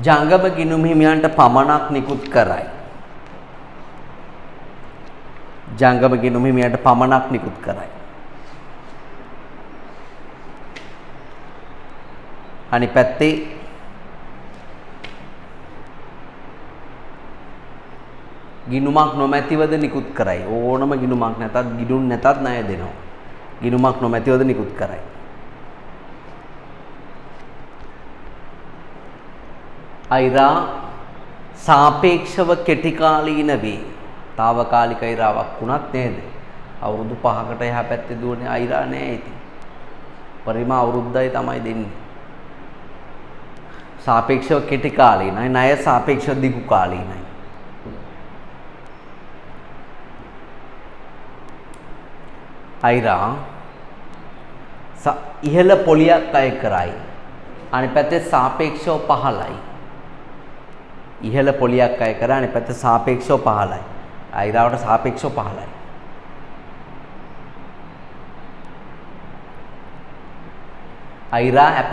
S1: ජංගම ගිනුම් හිමියන්ට පමණක් නිකුත් කරයි. ජංගම ගිනුම් හිමියන්ට පමණක් නිකුත් කරයි. අනිත් පැත්තේ ගිනුමක් නොමැතිවද නිකුත් කරයි. ඕනම ගිනුමක් නැතත් ගිනුම් නැතත් ණය දෙනවා. ගිනුමක් නොමැතිවද නිකුත් කරයි. අයිරා සාපේක්ෂව කෙටි කාලීන වේ. తాවකාලික අයිරාවක් වුණත් නේද? අවුරුදු 5කට එහා පැත්තේ දුවන්නේ අයිරා නෑ ඉතින්. පරිම අවුරුද්දයි තමයි දෙන්නේ. සාපේක්ෂව කෙටි කාලීනයි, ණය සාපේක්ෂව දිගු කාලීනයි. අයිරා ඉහළ පොලියක් අය කරයි. අනිත් පැත්තේ සාපේක්ෂව පහළයි. ඉහළ පොලියක් අය කරා අනිත් පැත්තේ සාපේක්ෂව පහළයි. අයිරාවට සාපේක්ෂව පහළයි. අයිරා අප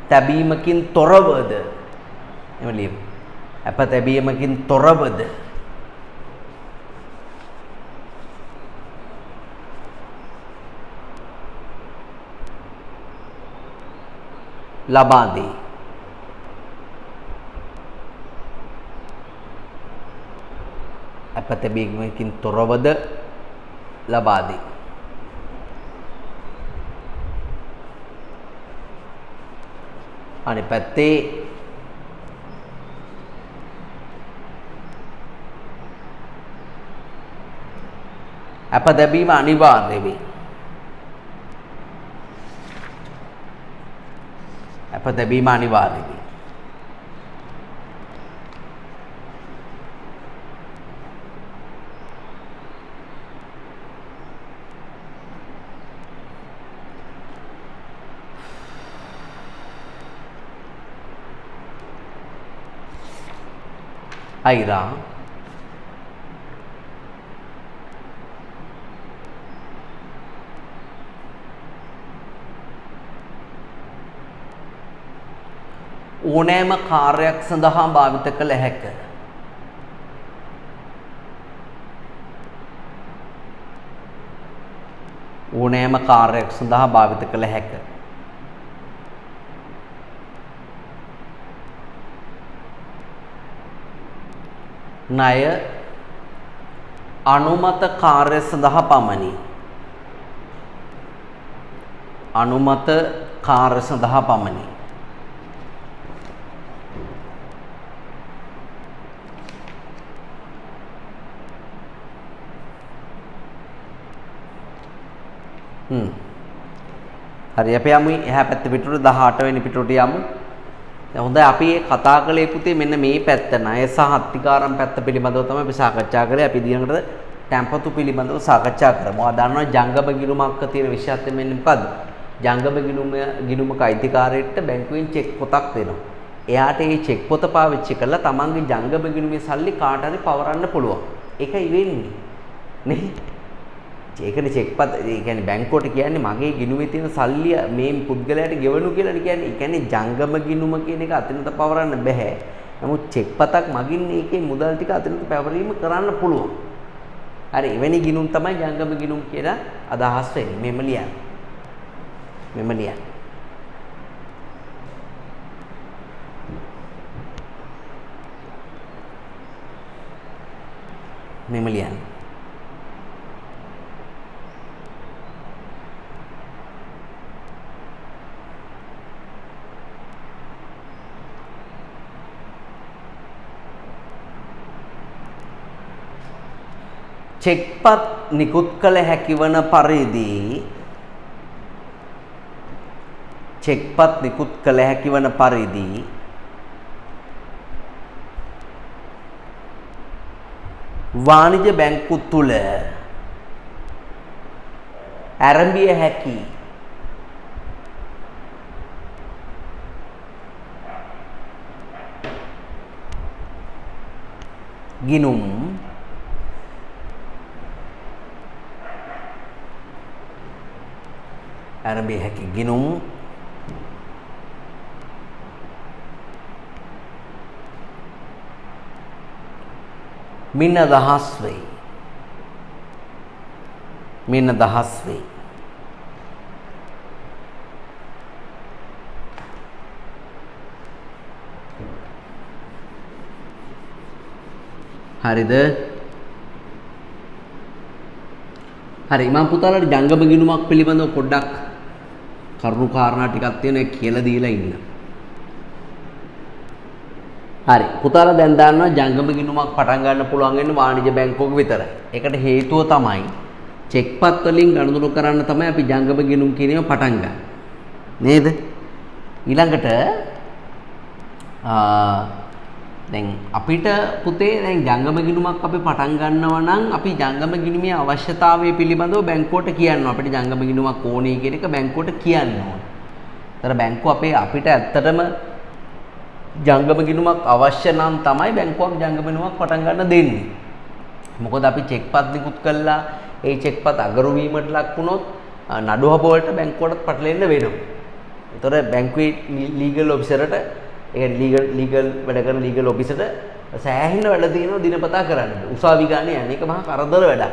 S1: තැබීමකින් තොරවද එම ලියමු. අප තැබීමකින් තොරවද ලබා දේ. අප තැබීමකින් තොරවද ලබා දේ. අනිත් පැත්තේ අප තැබීම අනිවාර්ය වේ. අප තැබීම අනිවාර්ය වේ. අයිරා ඕනෑම කාර්යයක් සඳහා භාවිත කළ හැක. ඕනෑම කාර්යයක් සඳහා භාවිත කළ හැක. ණය අනුමත කාර්ය සඳහා පමණි. අනුමත කාර්ය සඳහා පමණි. හරි අපි යමු එහා පැත්ත පිටුට 18 වෙනි පිටුට යමු. දැන් හොඳයි අපි මේ කතා කළේ පුතේ මෙන්න මේ පැත්ත ණය සහ අත්තිකාරම් පැත්ත පිළිබඳව තමයි අපි සාකච්ඡා කරේ. අපි ඊළඟට තැන්පතු පිළිබඳව සාකච්ඡා කරමු. ආ දන්නවා ජංගම ගිණුමක් තියෙන විෂයත් මෙන්න මොකද්ද? ජංගම ගිණුමක අයිතිකාරයෙක්ට බැංකුවෙන් චෙක් පොතක් දෙනවා. එයාට මේ චෙක් පොත පාවිච්චි කරලා තමන්ගේ ජංගම ගිණුමේ සල්ලි කාට හරි පවරන්න පුළුවන්. ඒකයි වෙන්නේ. නේ? ඒකනේ චෙක්පත් ඒ කියන්නේ බැංකුවට කියන්නේ මගේ ගිණුමේ තියෙන සල්ලි මේ පුද්ගලයාට ගෙවනු කියලා කියන්නේ. ඒ කියන්නේ ජංගම ගිණුම කියන එක අතනට පවරන්න බෑ. නමුත් චෙක්පතක් මගින් ඒකේ මුදල් ටික අතනට පැවරීම කරන්න පුළුවන්. හරි එවැනි ගිණුම් තමයි ජංගම ගිණුම් කියලා අදහස් වෙන්නේ. මෙම ලියන්න. මෙම ලියන්න. මෙම ලියන්න. චෙක්පත් නිකුත් කළ හැකිවන පරිදි චෙක්පත් නිකුත් කළ හැකිවන පරිදි වාණිජ බැංකු තුල ආරම්භය හැකි ගිණුම් ආරම්භය හැකි ගිණුම් මින දහස් වෙයි. මින දහස් වෙයි. හරිද? හරි මම පුතාලට ජංගම ගිණුමක් පිළිබඳව පොඩ්ඩක් කරුණු කාරණා ටිකක් තියෙනවා කියලා දීලා ඉන්න. හරි. පුතාලා දැන් දන්නවා ජංගම ගිණුමක් පටන් ගන්න පුළුවන් වෙන්නේ වාණිජ බැංකුවක විතරයි. ඒකට හේතුව තමයි චෙක්පත් වලින් ගනුදෙනු කරන්න තමයි අපි ජංගම ගිණුම් කියන ඒවා පටන් ගන්න. නේද? ඊළඟට දැන් අපිට පුතේ දැන් ජංගම ගිණුමක් අපි පටන් ගන්නවා නම් අපි ජංගම ගිණුමේ අවශ්‍යතාවය පිළිබඳව බැංකුවට කියනවා. අපිට ජංගම ගිණුමක් ඕනේ කියන එක බැංකුවට කියන්න ඕනේ. ඒතර බැංකුව අපිට ඇත්තටම ජංගම ගිණුමක් අවශ්‍ය නම් තමයි බැංකුවක් ජංගම ගිණුමක් පටන් ගන්න දෙන්නේ. මොකද අපි චෙක්පත් නිකුත් කළා ඒ චෙක්පත් අගරු වීමට ලක් වුණොත් නඩු හබ වලට බැංකුවටත් පටලෙන්න වෙනවා. ඒතර බැංකුවේ ලීගල් ඔෆිසර්ට ඒ ලීගල් වැඩ කරන ලීගල් ඔෆිසර්ට සෑහෙන වැඩ තියෙනවා දිනපතා කරන්න. උසාවි ගානේ යන්නේ ඒක මහා කරදර වැඩක්.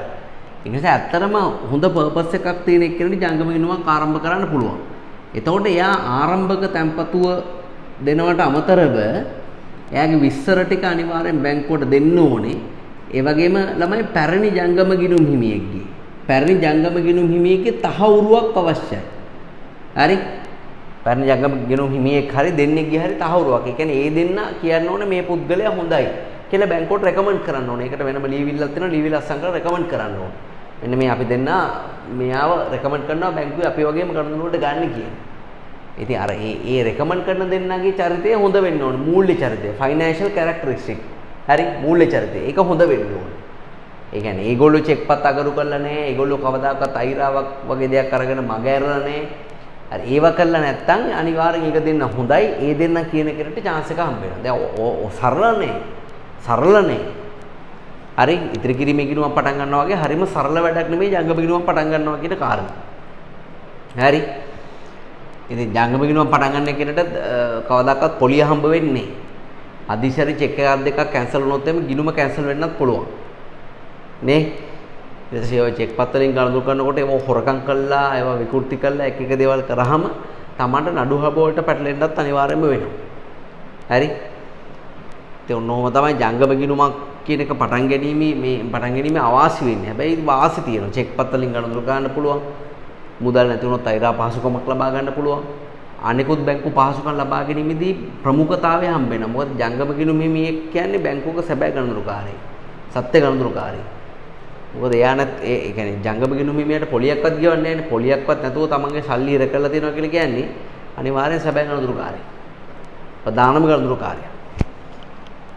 S1: ඒ නිසා ඇත්තටම හොඳ පර්පස් එකක් තියෙන එක්කෙනෙක් ජංගම ගිණුමක් ආරම්භ කරන්න පුළුවන්. එතකොට එයා ආරම්භක තැන්පතුව දෙනවට අමතරව එයාගේ විස්තර ටික අනිවාර්යෙන් බැංකුවට දෙන්න ඕනේ. ඒ වගේම ළමයි පැරණි ජංගම ගිණුම් හිමියෙක්ගේ පැරණි ජංගම ගිණුම් හිමියෙක්ගේ තහවුරුවක් අවශ්‍යයි. හරි? පැරණි ජංගම ගිණුම් හිමියෙක් හරි දෙන්නෙක්ගේ හරි තහවුරුවක්. ඒ කියන්නේ ඒ දෙන්න කියන්න ඕනේ මේ පුද්ගලයා හොඳයි කියලා බැංකුවට රෙකමන්ඩ් කරන්න ඕනේ. ඒකට වෙනම ලියවිල්ලක් තියෙනවා. ලියවිල්ල අස්සම් කරලා රෙකමන්ඩ් කරන්න ඕනේ. මෙන්න මේ අපි දෙන්න මෙයාව රෙකමන්ඩ් කරනවා බැංකුවේ අපි වගේම ගනුදෙනුවට ගන්න කියලා. ඉතින් අර ඒ රෙකමන්ඩ් කරන දෙන්නගේ චරිතය හොඳ වෙන්න ඕනේ. මූල්‍ය චරිතය, ෆයිනෑන්ෂල් කැරක්ටරිස්ටික්. හරි? මූල්‍ය චරිතය. ඒක හොඳ වෙන්න ඕනේ. ඒ කියන්නේ ඒගොල්ලෝ චෙක්පත් අගරු කරලා නැහැ. ඒගොල්ලෝ කවදාකවත් අයිරාවක් වගේ දෙයක් අරගෙන මග ඇරලා නැහැ. හරි ඒව කළා නැත්තම් අනිවාර්යෙන් ඒක දෙන්න හොඳයි. ඒ දෙන්න කියන කෙනෙක්ට chance එක හම්බ වෙනවා. දැන් සරලනේ. හරි ඉතිරි කිරීමේ ගිණුමක් පටන් ගන්නවා වගේ හරිම සරල වැඩක් නෙමෙයි ජංගම ගිණුමක් පටන් ගන්නවා කියන කාරණා. හරි. ඉතින් ජංගම ගිණුමක් පටන් ගන්න කෙනට කවදාකවත් පොලිය හම්බ වෙන්නේ නැහැ. අදිශරි චෙක් එකක් දෙකක් කැන්සල් වුණොත් එimhe ගිණුම කැන්සල් වෙන්නත් පුළුවන්. නේ? ඊට පස්සේ ඔය චෙක් පත් වලින් ගනුදෙනු කරනකොට ඒව හොරකම් කළා, ඒව විකෘති කළා, එක දේවල් කරාම Tamanට නඩු හබ වලට පැටලෙන්නත් අනිවාර්යයෙන්ම වෙනවා. හරි? ඒ ඔන්නෝම තමයි ජංගම ගිණුමක් කියන එක පටන් ගැනීම අවාසි වෙන්නේ. හැබැයි වාසි තියෙනවා. චෙක් පත් වලින් ගනුදෙනු ගන්න පුළුවන්. මුදල් නැති වුණොත් අයිරා පහසුකමක් ලබා ගන්න පුළුවන්. අනිකුත් බැංකු පහසුකම් ලබා ගැනීමේදී ප්‍රමුඛතාවය හම්බ වෙනවා. මොකද ජංගම ගිණුම හිමියෙක් කියන්නේ බැංකුවක සැබෑ ගනුදෙනුකාරයෙක්. සත්‍ය ගනුදෙනුකාරයෙක්. මොකද එයා නැත් ඒ කියන්නේ ජංගම ගිණුම හිමියට පොලියක්වත් ගෙවන්නේ නැහැ නේ. පොලියක්වත් නැතුව තමන්ගේ සල්ලි ඉර කරලා තියෙනවා කියලා කියන්නේ අනිවාර්යෙන් සැබෑ ගනුදෙනුකාරයෙක්. ප්‍රධානම ගනුදෙනුකාරයා.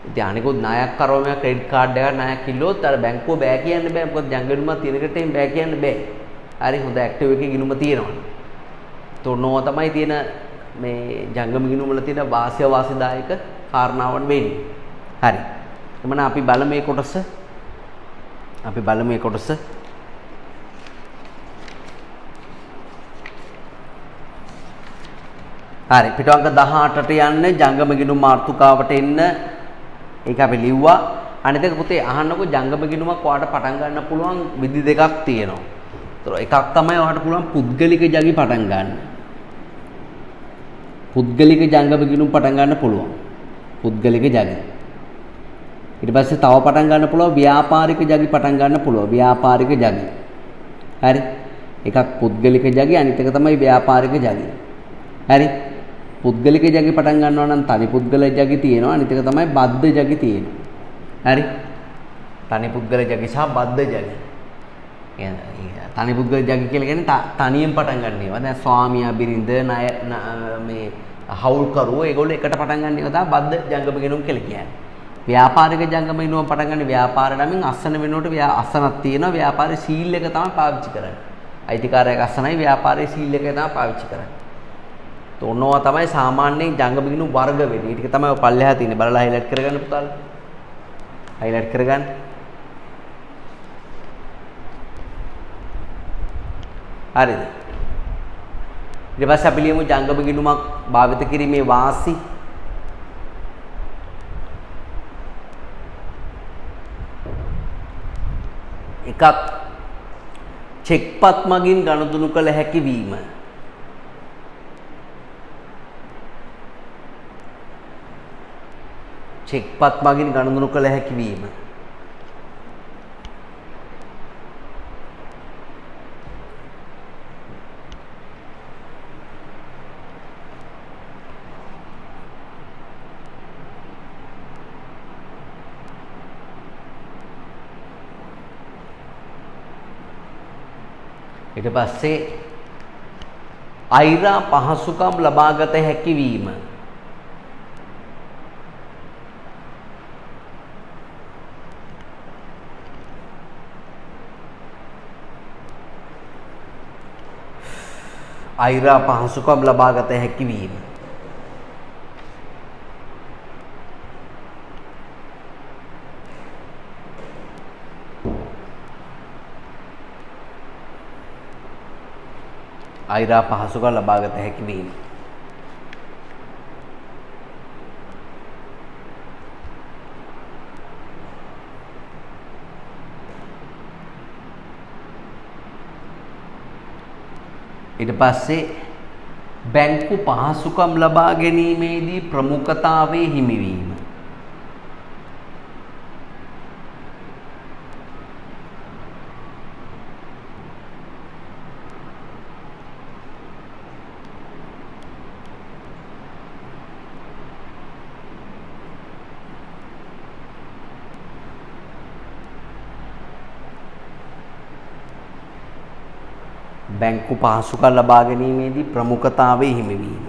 S1: ඉතින් අනිකුත් ණයක් කරවම ක්‍රෙඩිට් කාඩ් එකක් ණයක් කිල්ලුවොත් අර බැංකුව බෑ කියන්න බෑ. මොකද ජංගම ගිණුමක් තියෙන එකට එහෙම බෑ කියන්න බෑ. හරි හොඳ ඇක්ටිව් එකේ ගිණුම තියෙනවා. තොනෝ තමයි තියෙන මේ ජංගම ගිණුම වල තියෙන වාසිදායක කාරණාවන් වෙන්නේ. හරි. එමනම් අපි බලමු මේ කොටස. හරි පිටවංක 18ට යන්න ජංගම ගිණුම් මාතෘකාවට එන්න. ඒක අපි ලිව්වා. අනිත් එක පුතේ අහන්නකෝ ජංගම ගිණුමක් ඔයාලට පටන් ගන්න පුළුවන් විදි දෙකක් තියෙනවා. එකක් තමයි ඔයාලට පුළුවන් පුද්ගලික ජගි පටන් ගන්න. පුද්ගලික ජංගම ගිණුම් පටන් ගන්න පුළුවන්. පුද්ගලික ජගි. ඊට පස්සේ තව පටන් ගන්න පුළුවන් ව්‍යාපාරික ජගි පටන් ගන්න පුළුවන්. ව්‍යාපාරික ජගි. හරි. එකක් පුද්ගලික ජගි අනිත් එක තමයි ව්‍යාපාරික ජගි. හරි. පුද්ගලික ජගි පටන් ගන්නවා නම් තනි පුද්ගල ජගි තියෙනවා. අනිත් එක තමයි බද්ධ ජගි තියෙනවා. හරි. තනි පුද්ගල ජගි සහ බද්ධ ජගි. තනි පුද්ගල ජගි කියලා කියන්නේ තනියෙන් පටන් ගන්න ඒවා. දැන් ස්වාමියා බිරිඳ මේ හවුල්කරුවෝ ඒගොල්ලෝ එකට පටන් ගන්න ඒවා තමයි බද්ධ ජංගම ගිණුම් කියලා කියන්නේ. ව්‍යාපාරික ජංගම ගිණුම පටන් ගන්න ව්‍යාපාර නමින් අස්සන වෙනුවට අස්සනක් තියෙනවා. ව්‍යාපාරයේ සීල් එක තමයි පාවිච්චි කරන්නේ. අයිතිකාරයෙක් අස්සනයි ව්යාපාරයේ සීල් එක තමයි පාවිච්චි කරන්නේ. තෝරනවා තමයි සාමාන්‍යයෙන් ජංගම ගිණුම් වර්ග වෙන්නේ. ඊට තමයි ඔය පල්ලෙහා තියෙන්නේ. බලලා හයිලයිට් කරගන්න පුතාලා. හයිලයිට් කරගන්න. හරිද? ඊට පස්සේ අපි ලියමු ජංගම ගිණුමක් භාවිත කිරීමේ වාසි. එකක් චෙක්පත් මගින් ගනුදෙනු කළ හැකි වීම. චෙක්පත් මගින් ගනුදෙනු කළ හැකි වීම. ඊට පස්සේ අයිරා පහසුකම් ලබාගත හැකි වීම. අයිරා පහසුකම් ලබාගත හැකි වීම. අයිරා පහසුකම් ලබාගත හැකි වීම. ඊට පස්සේ බැංකු පහසුකම් ලබා ගැනීමේදී ප්‍රමුඛතාවයේ හිමිවීම. බැංකු පහසුකම් ලබා ගැනීමේදී ප්‍රමුඛතාවයේ හිමිවීම.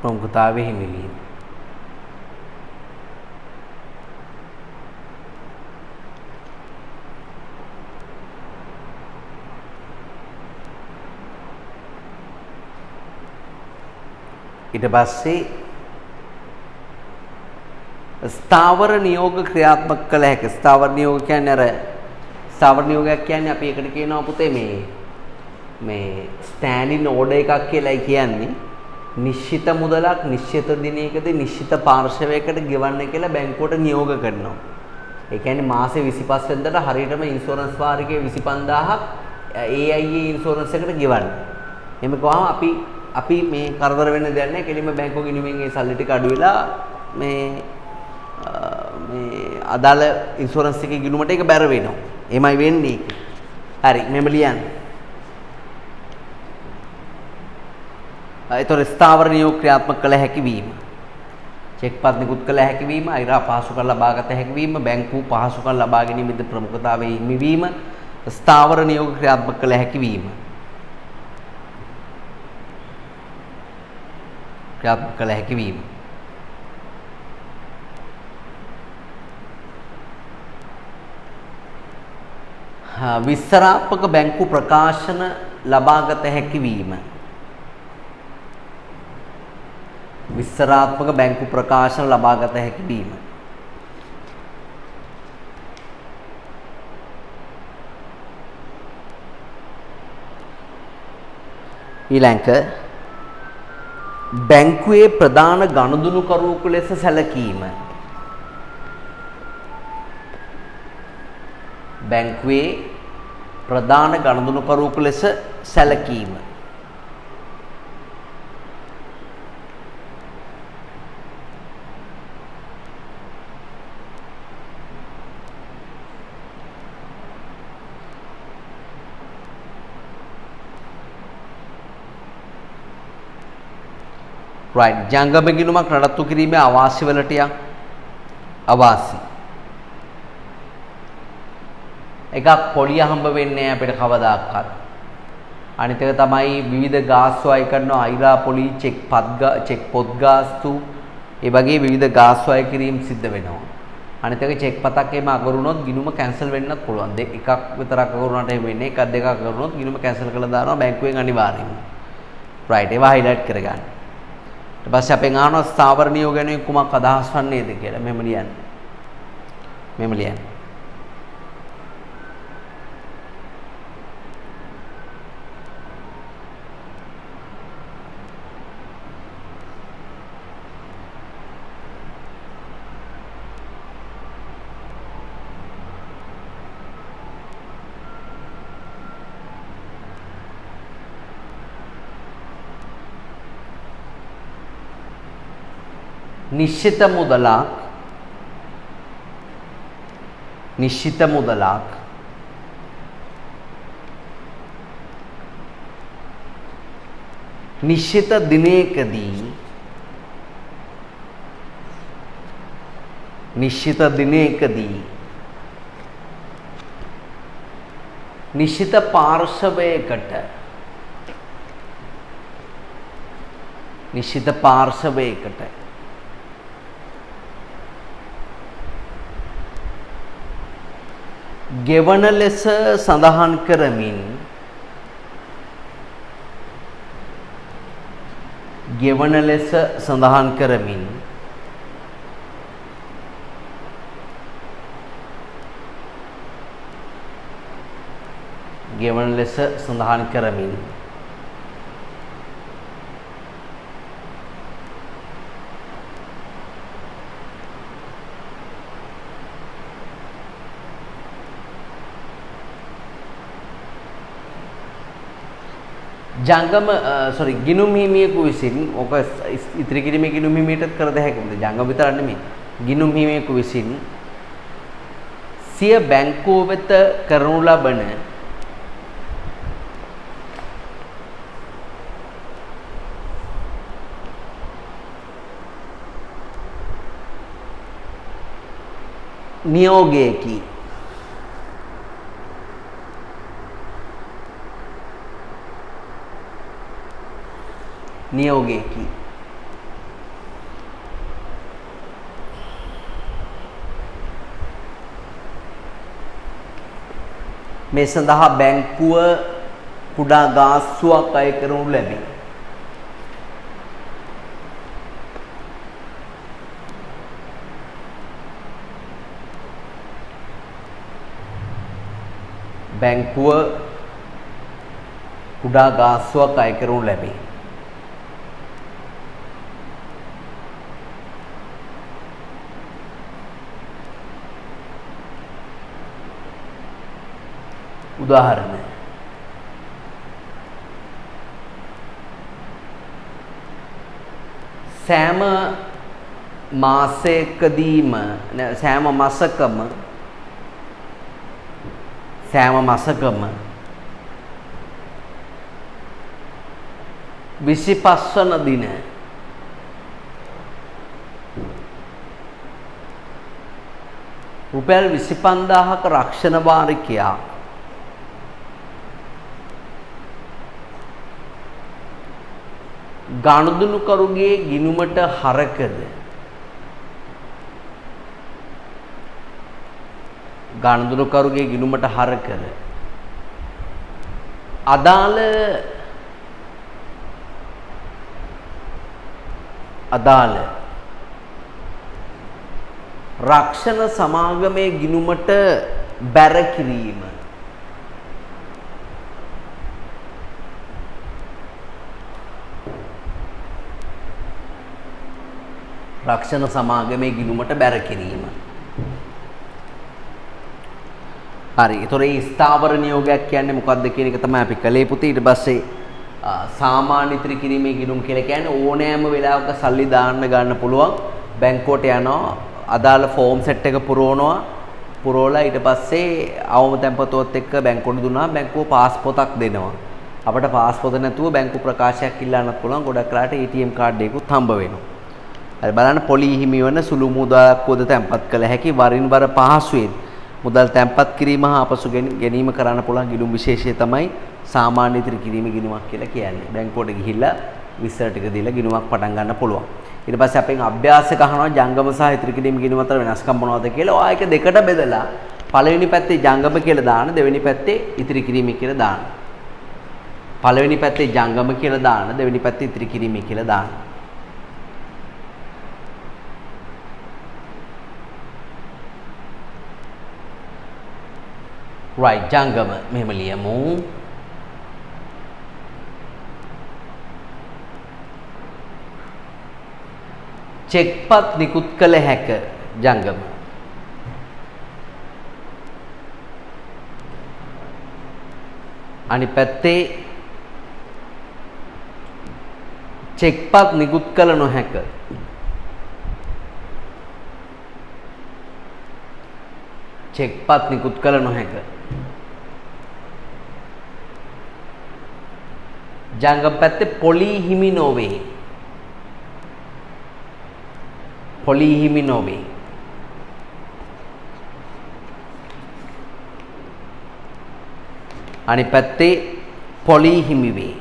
S1: ප්‍රමුඛතාවයේ හිමිවීම. ඊට පස්සේ ස්ථාවර නියෝග ක්‍රියාත්මක කළ හැකි. ස්ථාවර නියෝග කියන්නේ ස්ථාවර නියෝගයක් කියන්නේ අපි එකට කියනවා පුතේ මේ ස්ටෑන්ඩින් ඕඩර් එකක් කියලායි කියන්නේ. නිශ්චිත මුදලක් නිශ්චිත දිනයකදී නිශ්චිත පාර්ශවයකට ගෙවන්න කියලා බැංකුවට නියෝග කරනවා. ඒ කියන්නේ මාසේ 25 වෙනිදාට හරියටම ඉන්ෂුරන්ස් වාරිකයේ 25000ක් AIA ඉන්ෂුරන්ස් එකට ගෙවන්න. එහෙම කවහම අපි මේ කරදර වෙන්න දෙයක් නැහැ. කෙලින්ම බැංකුව ගිණුමෙන් ඒ සල්ලි ටික අඩු වෙලා මේ අදාළ ඉන්ෂුරන්ස් එකේ ගිණුමට ඒක බැර වෙනවා. එහෙමයි වෙන්නේ. හරි මෙහෙම ලියන්න. ඒතර ස්ථාවර නියෝග ක්‍රියාත්මක කළ හැකි වීම. චෙක් පත් නිකුත් කළ හැකි වීම, අයිරා පහසුකම් ලබාගත හැකි වීම, බැංකු පහසුකම් ලබා ගැනීමේදී ප්‍රමුඛතාවයේ හිමිවීම, ස්ථාවර නියෝග ක්‍රියාත්මක කළ හැකි වීම. ක්‍රියාත්මක කළ හැකි වීම. විස්තරාත්මක බැංකු ප්‍රකාශන ලබාගත හැකි වීම. විස්තරාත්මක බැංකු ප්‍රකාශන ලබාගත හැකි වීම. ඊළඟ බැංකුවේ ප්‍රධාන ගනුදෙනුකරුවෙකු ලෙස සැලකීම. බැංකුවේ ප්‍රධාන ගනුදෙනුකරුවෙකු ලෙස සැලකීම. right ජංගම ගිණුමක් නඩත්තු කිරීමේ අවාසි වලට අවාසි එකක් පොලිය හම්බ වෙන්නේ අපිට කවදාකවත්. අනිත් එක තමයි විවිධ ගාස්තු අය කරනවා. අයිරා පොලි චෙක් පොත් ගාස්තු ඒ වගේ විවිධ ගාස්තු අය කිරීම සිද්ධ වෙනවා. අනිත් එක චෙක් පතක් එහෙම අගරුණොත් ගිණුම කැන්සල් වෙන්නත් පුළුවන්. එකක් විතරක් අගරුණාට එහෙම වෙන්නේ. එකක් දෙකක් අගරුණොත් ගිණුම කැන්සල් කරලා දානවා බැංකුවෙන් අනිවාර්යයෙන්ම. right ඒවා highlight කරගන්න. ඊට පස්සේ අපෙන් අහනවා ස්ථාවර නියෝග ගැන කුමක් අදහස් වන්නේද කියලා. මෙහෙම ලියන්න. මෙහෙම ලියන්න. නිශ්චිත මුදලක් නිශ්චිත මුදලක් නිශ්චිත දිනයකදී නිශ්චිත පාර්ශවයකට ගෙවන ලෙස සඳහන් කරමින් ජංගම ගිණුම් හිමියෙකු විසින් ඔක ඉතිරි කිරීමේ ගිණුම් හිමියටත් කර දෙ හැකියි. ජංගම විතර නෙමෙයි. ගිණුම් හිමියෙකු විසින් සිය බැංකුව වෙත කරනු ලබන නියෝගයකි. මේ සඳහා බැංකුව කුඩා ගාස්තුවක් අය කරනු ලැබේ. උදාහරණ සෑම මාසයකදීම සෑම මාසකම 25 වන දින රුපියල් 25000ක රක්ෂණ වාරිකයක් ගනුදෙනුකරුගේ ගිණුමට හරකද අදාළ රක්ෂණ සමාගමේ ගිණුමට බැර කිරීම හරි. ඒතොර මේ ස්ථාවර නියෝගයක් කියන්නේ මොකක්ද කියන එක තමයි අපි කලේ පුතේ. ඊට පස්සේ සාමාන්‍ය ඉතිරි කිරීමේ ගිණුම් කියලා කියන්නේ ඕනෑම වෙලාවක සල්ලි දාන්න ගන්න පුළුවන්. බැංකුවට යනවා, අදාළ ෆෝම් සෙට් එක පුරවලා ඊට පස්සේ අවම තැන්පතුවත් එක්ක බැංකුවට දුන්නා බැංකුව පාස් පොතක් දෙනවා. අපිට පාස් පොත නැතුව බැංකු ප්‍රකාශයක් ඉල්ලන්නත් පුළුවන්. ගොඩක් වෙලාට ATM කාඩ් එකකුත් හම්බ වෙනවා. හරි බලන්න පොලි හිමි වන සුළු මුදලක් උද තැන්පත් කළ හැකි වරින් වර පහසුවෙන් මුදල් තැන්පත් කිරීම හා අපසු ගැනීම කරන්න පුළුවන් ගිණුම් විශේෂය තමයි සාමාන්‍ය ඉදිරි කිරීමේ ගිණුමක් කියලා කියන්නේ. බැංකුවට ගිහිල්ලා විස්තර ටික දීලා ගිණුමක් පටන් ගන්න පුළුවන්. ඊට පස්සේ අපෙන් අභ්‍යාසයක් අහනවා ජංගම සහ ඉදිරි කිරීමේ ගිණුම අතර වෙනස්කම් මොනවද කියලා. ඔයා ඒක දෙකට බෙදලා පළවෙනි පැත්තේ ජංගම කියලා දාන්න, දෙවෙනි පැත්තේ ඉදිරි කිරීමේ කියලා දාන්න. පළවෙනි පැත්තේ ජංගම කියලා දාන්න, දෙවෙනි පැත්තේ ඉදිරි කිරීමේ කියලා දාන්න. right ජංගම මෙහෙම ලියමු. චෙක්පත් නිකුත් කළ හැක ජංගම. අනිත් පැත්තේ චෙක්පත් නිකුත් කළ නොහැක. චෙක්පත් නිකුත් කළ නොහැක. ජංගම පැත්තේ පොලි හිමි නොවේ. පොලි හිමි නොවේ. අනිත් පැත්තේ පොලි හිමි වේ.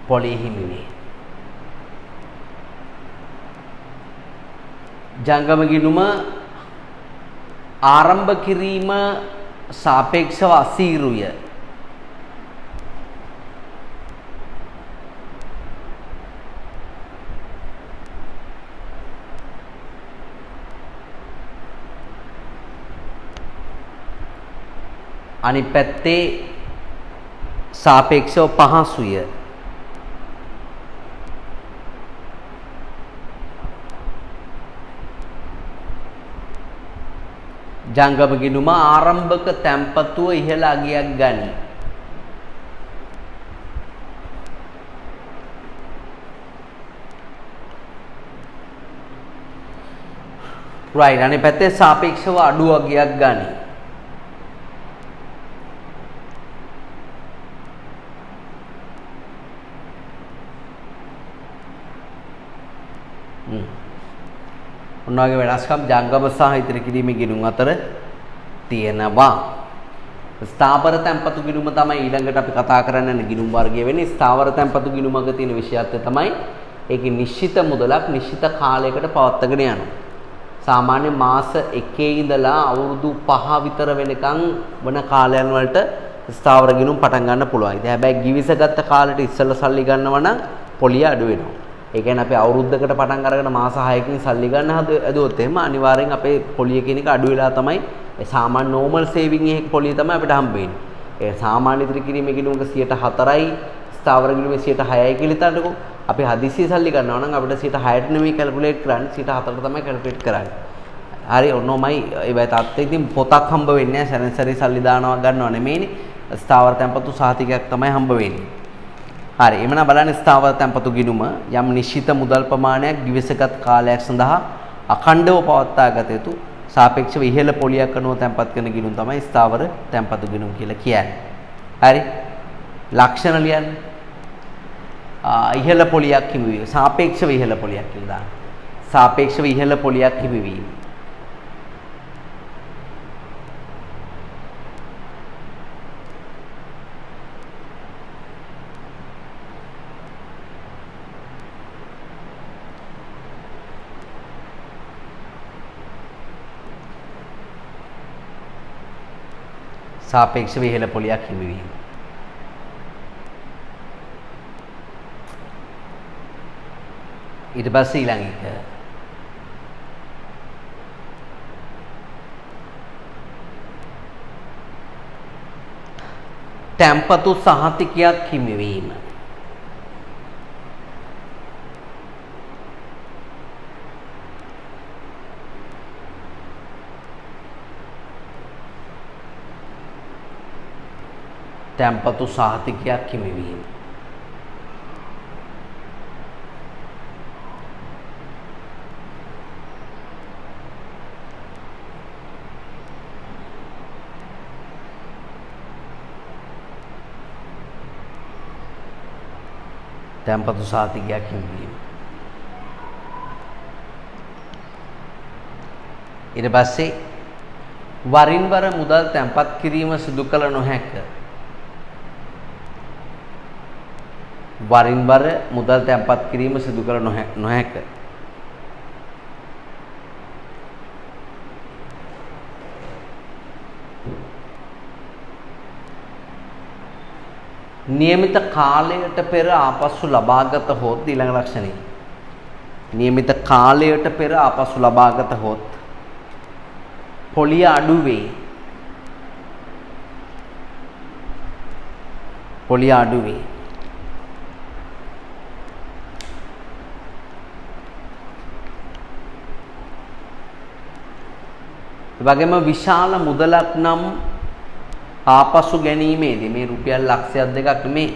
S1: පොලි හිමි වේ. ජංගම ගිණුම ආරම්භ කිරීම සාපේක්ෂව අසීරුය. අනිත් පැත්තේ සාපේක්ෂව පහසුය. ජංගම ගිණුම ආරම්භක තැන්පතුව ඉහළ අගයක් ගනී. right අනිත් පැත්තේ සාපේක්ෂව අඩු අගයක් ගනී. ඔන්නෝගේ වෙනස්කම් ජංගම සහ ඉතිරි කිරීමේ ගිණුම් අතර තියෙනවා. ස්ථාවර තැන්පතු ගිණුම තමයි ඊළඟට අපි කතා කරන්න යන ගිණුම් වර්ගය වෙන්නේ. ස්ථාවර තැන්පතු ගිණුමක තියෙන විශේෂත්වය තමයි ඒකේ නිශ්චිත මුදලක් නිශ්චිත කාලයකට පවත්වාගෙන යනවා. සාමාන්‍ය මාස 1 ඉඳලා අවුරුදු 5 විතර වෙනකන් වන කාලයන් වලට ස්ථාවර ගිණුම් පටන් ගන්න පුළුවන්. ඉතින් හැබැයි givisගත්ත කාලෙට ඉස්සෙල්ලා සල්ලි ගන්නවා නම් පොලිය අඩු වෙනවා. ඒ කියන්නේ අපි අවුරුද්දකට පටන් අරගෙන මාස 6කින් සල්ලි ගන්න හදුවොත් එහෙම අනිවාර්යෙන් අපේ පොලිය කියන එක අඩු වෙලා තමයි ඒ සාමාන්‍ය normal saving එකේ පොලිය තමයි අපිට හම්බ වෙන්නේ. ඒ සාමාන්‍ය ඉදිරි කිරීමේ ගිණුමක 4%යි ස්ථාවර ගිණුමේ 6%යි කියලා හිතන්නකෝ. අපි හදිස්සිය සල්ලි ගන්නවා නම් අපිට 6%ට නෙමෙයි කැල්කියුලේට් කරන්නේ 4%ට තමයි කැල්කියුලේට් කරන්නේ. හරි ඔන්නෝමයි ඒ වගේ තාත්තේ ඉතින් පොතක් හම්බ වෙන්නේ නැහැ සැරෙන් සල්ලි දානවා ගන්නව නෙමෙයිනේ. ස්ථාවර තැන්පතු සහතිකයක් තමයි හම්බ වෙන්නේ. හරි එමනම් බලන්න ස්ථාවර තැන්පතු ගිණුම යම් නිශ්චිත මුදල් ප්‍රමාණයක් givisගත් කාලයක් සඳහා අඛණ්ඩව පවත්වා ගත යුතු සාපේක්ෂව ඉහළ පොලියක් අනුව තැන්පත් කරන ගිණුම් තමයි ස්ථාවර තැන්පතු ගිණුම් කියලා කියන්නේ. හරි ලක්ෂණ ලියන්න. ඉහළ පොලියක් හිමිවීම සාපේක්ෂව ඉහළ පොලියක් කියලා දාන්න. සාපේක්ෂව ඉහළ පොලියක් හිමිවීම. සාපේක්ෂව ඉහළ පොලියක් හිමිවීම. ඊට පස්සේ ඊළඟ එක තැන්පතු සහතිකයක් හිමිවීම. තැන්පතු සහතිකයක් හිමිවීම. තැන්පතු සහතිකයක් හිමිවීම. ඊට පස්සේ වරින් වර මුදල් තැන්පත් කිරීම සිදු කළ නොහැක. වරින් වර මුදල් තැන්පත් කිරීම සිදු කළ නොහැක. නියමිත කාලයට පෙර ආපසු ලබාගත හොත් ඊළඟ ලක්ෂණය. නියමිත කාලයට පෙර ආපසු ලබාගත හොත් පොලිය අඩු වේ. පොලිය අඩු වේ. වගේම විශාල මුදලක් නම් ආපසු ගැනීමේදී මේ රුපියල් ලක්ෂයක් දෙකක් නෙමේ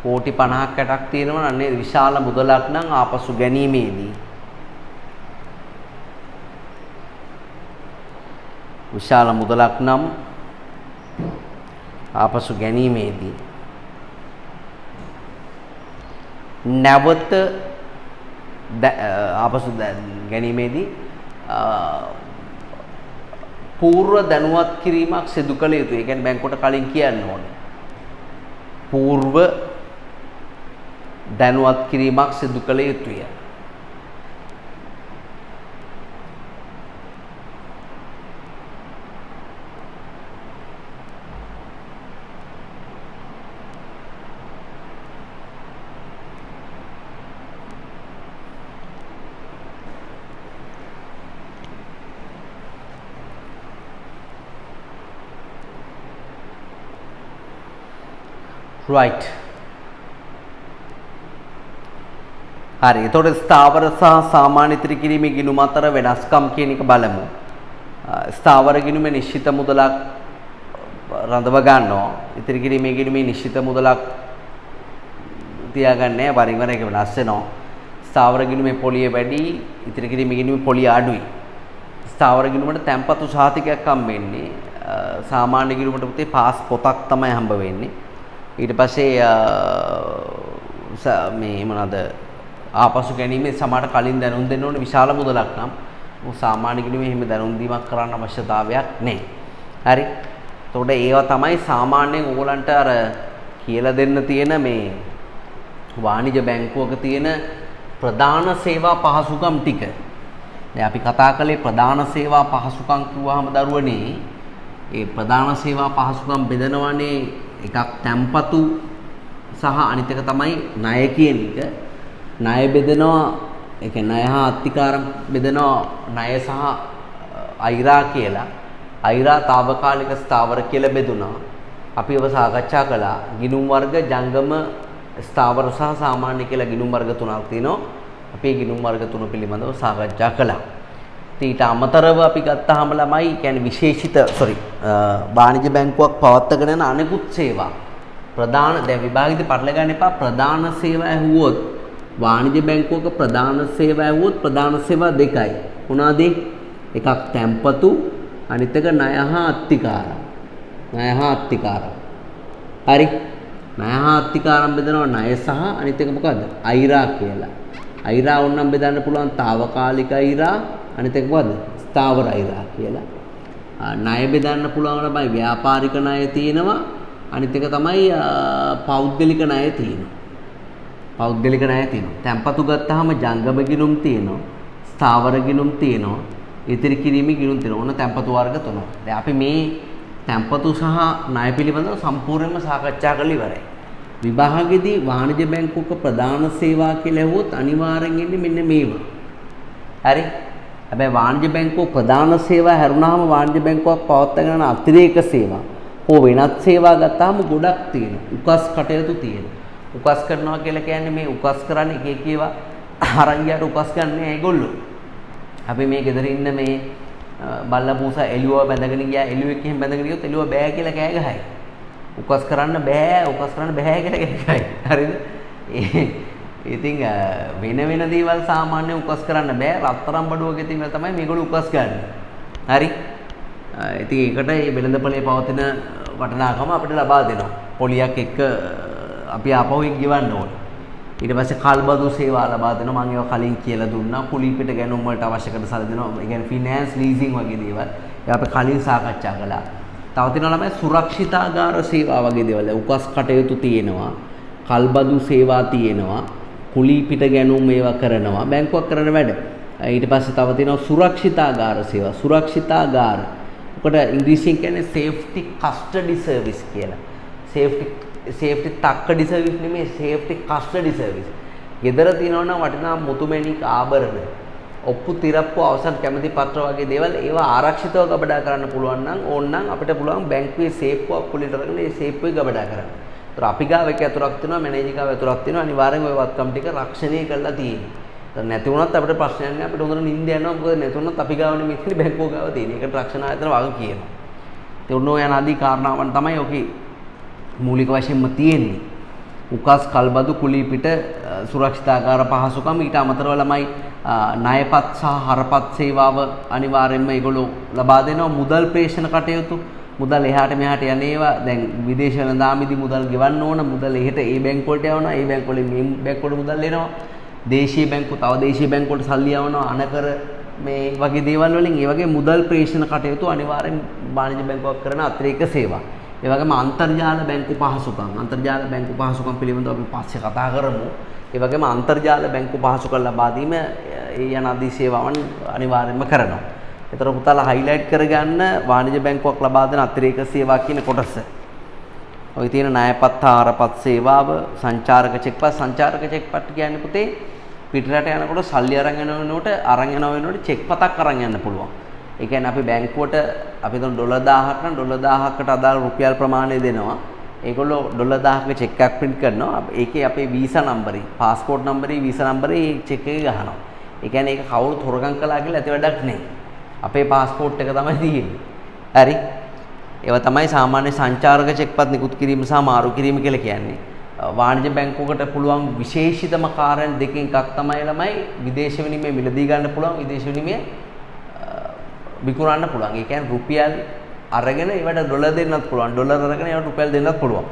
S1: කෝටි 50ක් 60ක් තියෙනවා නම් නේද විශාල මුදලක් නම් ආපසු ගැනීමේදී විශාල මුදලක් නම් ආපසු ගැනීමේදී නැවත ආපසු ගැනීමේදී පූර්ව දැනුවත් කිරීමක් සිදු කළ යුතුයි. ඒ කියන්නේ බැංකුවට කලින් කියන්න ඕනේ. පූර්ව දැනුවත් කිරීමක් සිදු කළ යුතුය. right. හරි. එතකොට ස්ථාවර සහ සාමාන්‍ය ඉතිරි කිරීමේ ගිණුම අතර වෙනස්කම් කියන එක බලමු. ස්ථාවර ගිණුමේ නිශ්චිත මුදලක් රඳව ගන්නවා. ඉතිරි කිරීමේ ගිණුමේ නිශ්චිත මුදලක් තියාගන්නේ වරින් වර එක වෙනස් වෙනවා. ස්ථාවර ගිණුමේ පොලිය වැඩි, ඉතිරි කිරීමේ ගිණුමේ පොලිය අඩුයි. ස්ථාවර ගිණුමට තැන්පතු සහතිකයක් හම්බෙන්නේ. සාමාන්‍ය ගිණුමට පුතේ පාස් පොතක් තමයි හම්බ වෙන්නේ. ඊට පස්සේ මේ මොනවාද ආපසු ගැනීමේ සමාට කලින් දැනුම් දෙන්න ඕනේ විශාල මුදලක් නම් සාමාන්‍ය ගිණුමේ එහෙම දැනුම් දීමක් කරන්න අවශ්‍යතාවයක් නැහැ. හරි. එතකොට ඒවා තමයි සාමාන්‍යයෙන් ඕගලන්ට අර කියලා දෙන්න තියෙන මේ වාණිජ බැංකුවක තියෙන ප්‍රධාන සේවා පහසුකම් ටික. දැන් අපි කතා කළේ ප්‍රධාන සේවා පහසුකම් කිව්වහම දරුවනේ ඒ ප්‍රධාන සේවා පහසුකම් බෙදනවනේ එකක් තැම්පතු සහ අනිත් එක තමයි ණය කියන එක. ණය බෙදනවා ඒ කියන්නේ ණය හා අත්තිකාරම් බෙදනවා ණය සහ අයිරා කියලා. අයිරා తాවකාලික ස්ථාවර කියලා බෙදුනා. අපි ඒව සාකච්ඡා කළා. ගිණුම් වර්ග ජංගම ස්ථාවර සහ සාමාන්‍ය කියලා ගිණුම් වර්ග තුනක් තියෙනවා. අපි ඒ ගිණුම් වර්ග තුන පිළිබඳව සාකච්ඡා කළා. ඊට අමතරව අපි ගත්තාම ළමයි කියන්නේ විශේෂිත වාණිජ බැංකුවක් පවත්වාගෙන යන අනෙකුත් සේවා ප්‍රධාන දැන් විභාගෙදි පටල ගන්න එපා. ප්‍රධාන සේවා ඇහුවොත් වාණිජ බැංකුවක ප්‍රධාන සේවා ඇහුවොත් ප්‍රධාන සේවා දෙකයි. මොනවාද? එකක් තැන්පතු අනිත් එක ණය හා අත්තිකාරම්. ණය හා අත්තිකාරම්. හරි. ණය හා අත්තිකාරම් බෙදනවා ණය සහ අනිත් එක මොකද්ද? අයිරා කියලා. අයිරා ඕනනම් බෙදන්න පුළුවන් తాවකාලික අයිරා අනිත් එක මොකද්ද? ස්ථාවර අයිරා කියලා. ණය බෙදන්න පුළුවන් ළමයි ව්‍යාපාරික ණය තියෙනවා. අනිත් එක තමයි පෞද්ගලික ණය තියෙනවා. පෞද්ගලික ණය තියෙනවා. තැන්පතු ගත්තාම ජංගම ගිණුම් තියෙනවා. ස්ථාවර ගිණුම් තියෙනවා. ඉතිරි කිරීමේ ගිණුම් තියෙනවා. ඕන තැන්පතු වර්ග තුනක්. දැන් අපි මේ තැන්පතු සහ ණය පිළිබඳව සම්පූර්ණයෙන්ම සාකච්ඡා කරලා ඉවරයි. විභාගෙදී වාණිජ බැංකුවක ප්‍රධාන සේවා කියලා ඇහුවොත් අනිවාර්යෙන් ඉන්නේ මෙන්න මේවා. හරි? හැබැයි වාණිජ බැංකුව ප්‍රධාන සේවා හැරුණාම වාණිජ බැංකුවක් පවත්වාගෙන යන අතිරේක සේවා හෝ වෙනත් සේවා ගත්තාම ගොඩක් තියෙනවා. උකස් කටයුතු තියෙනවා. උකස් කරනවා කියලා කියන්නේ මේ උකස් කරන්නේ එක එක ඒවා අරන් ගියාට උකස් ගන්න ඒගොල්ලෝ. අපි මේ ගෙදර ඉන්න මේ බල්ලා පූසා එළුව බැඳගෙන ගියා එළුවෙක් එහෙම බැඳගෙන ගියොත් එළුව බෑ කියලා කෑ ගහයි. උකස් කරන්න බෑ කියලා කෑ ගහයි. හරිද? ඉතින් වෙන වෙන දේවල් සාමාන්‍ය උකස් කරන්න බෑ. රත්තරන් බඩුවක තියෙන තමයි මේගොල්ලෝ උකස් ගන්න. හරි? ඉතින් ඒකට මේ වෙළඳපොලේ පවතින වටිනාකම අපිට ලබා දෙනවා. පොලියක් එක්ක අපි ආපහු ගෙවන්න ඕනේ. ඊට පස්සේ කල්බදු සේවා ලබා දෙනවා. මම ඒවා කලින් කියලා දුන්නා. කුලීපිට ගැනුම් වලට අවශ්‍ය කරන සලදෙනවා. ඒ කියන්නේ ෆිනෑන්ස් ලීසින් වගේ දේවල්. ඒවා අපි කලින් සාකච්ඡා කළා. තව තියෙනවා ළමයි සුරක්ෂිතාගාර සේවා වගේ දේවල්. උකස් කටයුතු තියෙනවා. කල්බදු සේවා තියෙනවා. කුලීපිට ගැනුම් ඒවා කරනවා. බැංකුවක් කරන වැඩ. ඊට පස්සේ තව තියෙනවා සුරක්ෂිතාගාර සේවා. සුරක්ෂිතාගාර. ඔකට ඉංග්‍රීසියෙන් කියන්නේ සේෆ්ටි කස්ටඩි සර්විස් කියලා. සේෆ්ටි තක්කඩි සර්විස් නෙමෙයි සේෆ්ටි කස්ටඩි සර්විස්. ගෙදර තියෙනවා නම් වටිනා මුතුමැණික් ආභරණ, ඔප්පු තිරප්පු අවසන් කැමති පත්‍ර වගේ දේවල් ඒවා ආරක්ෂිතව ගබඩා කරන්න පුළුවන් නම් ඕනනම් අපිට පුළුවන් බැංකුවේ සේප්පුවක් කුලියට අරගෙන ඒ සේප්පුවේ ගබඩා කරන්න. ඒතර අපි ගාව එක ඇතුරක් තියෙනවා, මැනේජර් ගාව ඇතුරක් තියෙනවා. අනිවාර්යෙන් ওই වත්කම් ටික රක්ෂණය කරලා තියෙනවා. ඒතර නැති වුණත් අපිට ප්‍රශ්නයක් නෑ. අපිට හොඳට නිින්ද යනවා. මොකද නැති වුණත් අපි ගාව නෙමෙයි තියෙන්නේ බැංකුව ගාව තියෙන. ඒකට රක්ෂණ ආයතන වග කියනවා. ඒ උන්නෝ යන ආදී කාරණාවන් තමයි ඔකේ මූලික වශයෙන්ම තියෙන්නේ. උකස් කල්බදු කුලීපිට සුරක්ෂිතාගාර පහසුකම් ඊට අමතරව ළමයි ණයපත් සහ හරපත් සේවාව අනිවාර්යයෙන්ම ඒගොල්ලෝ ලබා දෙනවා. මුදල් ප්‍රේෂණ කටයුතු මුදල් එහාට මෙහාට යන ඒවා දැන් විදේශ වෙළඳාමේදී මුදල් ගෙවන්න ඕන මුදල් එහෙට ඒ බැංකුව වලට යවනවා ඒ බැංකුව වලින් මේ බැංකුව වලට මුදල් එනවා දේශීය බැංකුව තව දේශීය බැංකුව වලට සල්ලි යවනවා අනකර මේ වගේ දේවල් වලින් ඒ වගේ මුදල් ප්‍රේෂණ කටයුතු අනිවාර්යෙන් වාණිජ්‍ය බැංකුවක් කරන අතිරේක සේවා ඒ වගේම අන්තර්ජාල බැංකු පහසුකම් පිළිබඳව අපි පස්සේ කතා කරමු ඒ වගේම අන්තර්ජාල බැංකු පහසුකම් ලබා දීම ඒ යන ආදී සේවාවන් අනිවාර්යයෙන්ම කරනවා ඒතර පුතාලා හයිලයිට් කරගන්න වාණිජ්‍ය බැංකුවක් ලබා දෙන අතිරේක සේවා කියන කොටස. ඔය තියෙන ණයපත් ආරපත් සේවාව, සංචාරක චෙක්පත් කියන්නේ පුතේ පිටරට යනකොට සල්ලි අරන් යනකොට චෙක්පතක් අරන් යන්න පුළුවන්. ඒ කියන්නේ අපි බැංකුවට අපි හිතමු ඩොලර් 1000ක් නම් ඩොලර් 1000කට අදාළ රුපියල් ප්‍රමාණය දෙනවා. ඒගොල්ලෝ ඩොලර් 1000ක චෙක් එකක් print කරනවා. ඒකේ අපේ වීසා නම්බරේ, පාස්පෝර්ට් නම්බරේ, වීසා නම්බරේ මේ චෙක් එකේ ගහනවා. ඒ කියන්නේ ඒක කවුරුත් හොරගම් කළා කියලා ඇති වැඩක් නෙයි. අපේ පාස්පෝර්ට් එක තමයි තියෙන්නේ. හරි. ඒව තමයි සාමාන්‍ය සංචාරක චෙක්පත් නිකුත් කිරීම සහ මාරු කිරීම කියලා කියන්නේ. වාණිජ්‍ය බැංකුවකට පුළුවන් විශේෂිතම කාර්යයන් දෙකෙන් එකක් තමයි ළමයි විදේශ විනිමය මිලදී ගන්න පුළුවන් විදේශ විනිමය විකුණන්න පුළුවන්. ඒ කියන්නේ රුපියල් අරගෙන ඒවට ඩොලර් දෙන්නත් පුළුවන්. ඩොලර් අරගෙන ඒවට රුපියල් දෙන්නත් පුළුවන්.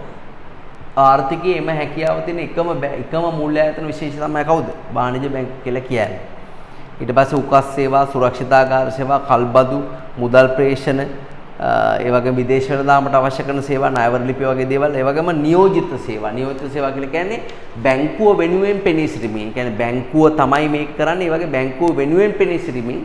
S1: ආර්ථිකයේ එම හැකියාව තියෙන එකම මූල්‍ය ආයතන විශේෂ තමයි කවුද? වාණිජ්‍ය බැංකුව කියලා කියන්නේ. ඊට පස්සේ උකස් සේවා සුරක්ෂිතාගාර සේවා කල්බදු මුදල් ප්‍රේෂණ ඒ වගේ විදේශ වෙළඳාමට අවශ්‍ය කරන සේවා ණයවර ලිපි වගේ දේවල් ඒ වගේම නියෝජිත සේවා කියලා කියන්නේ බැංකුව වෙනුවෙන් පෙනී සිටීමේ කියන්නේ බැංකුව තමයි මේක කරන්නේ ඒ වගේ බැංකුව වෙනුවෙන් පෙනී සිටීමේ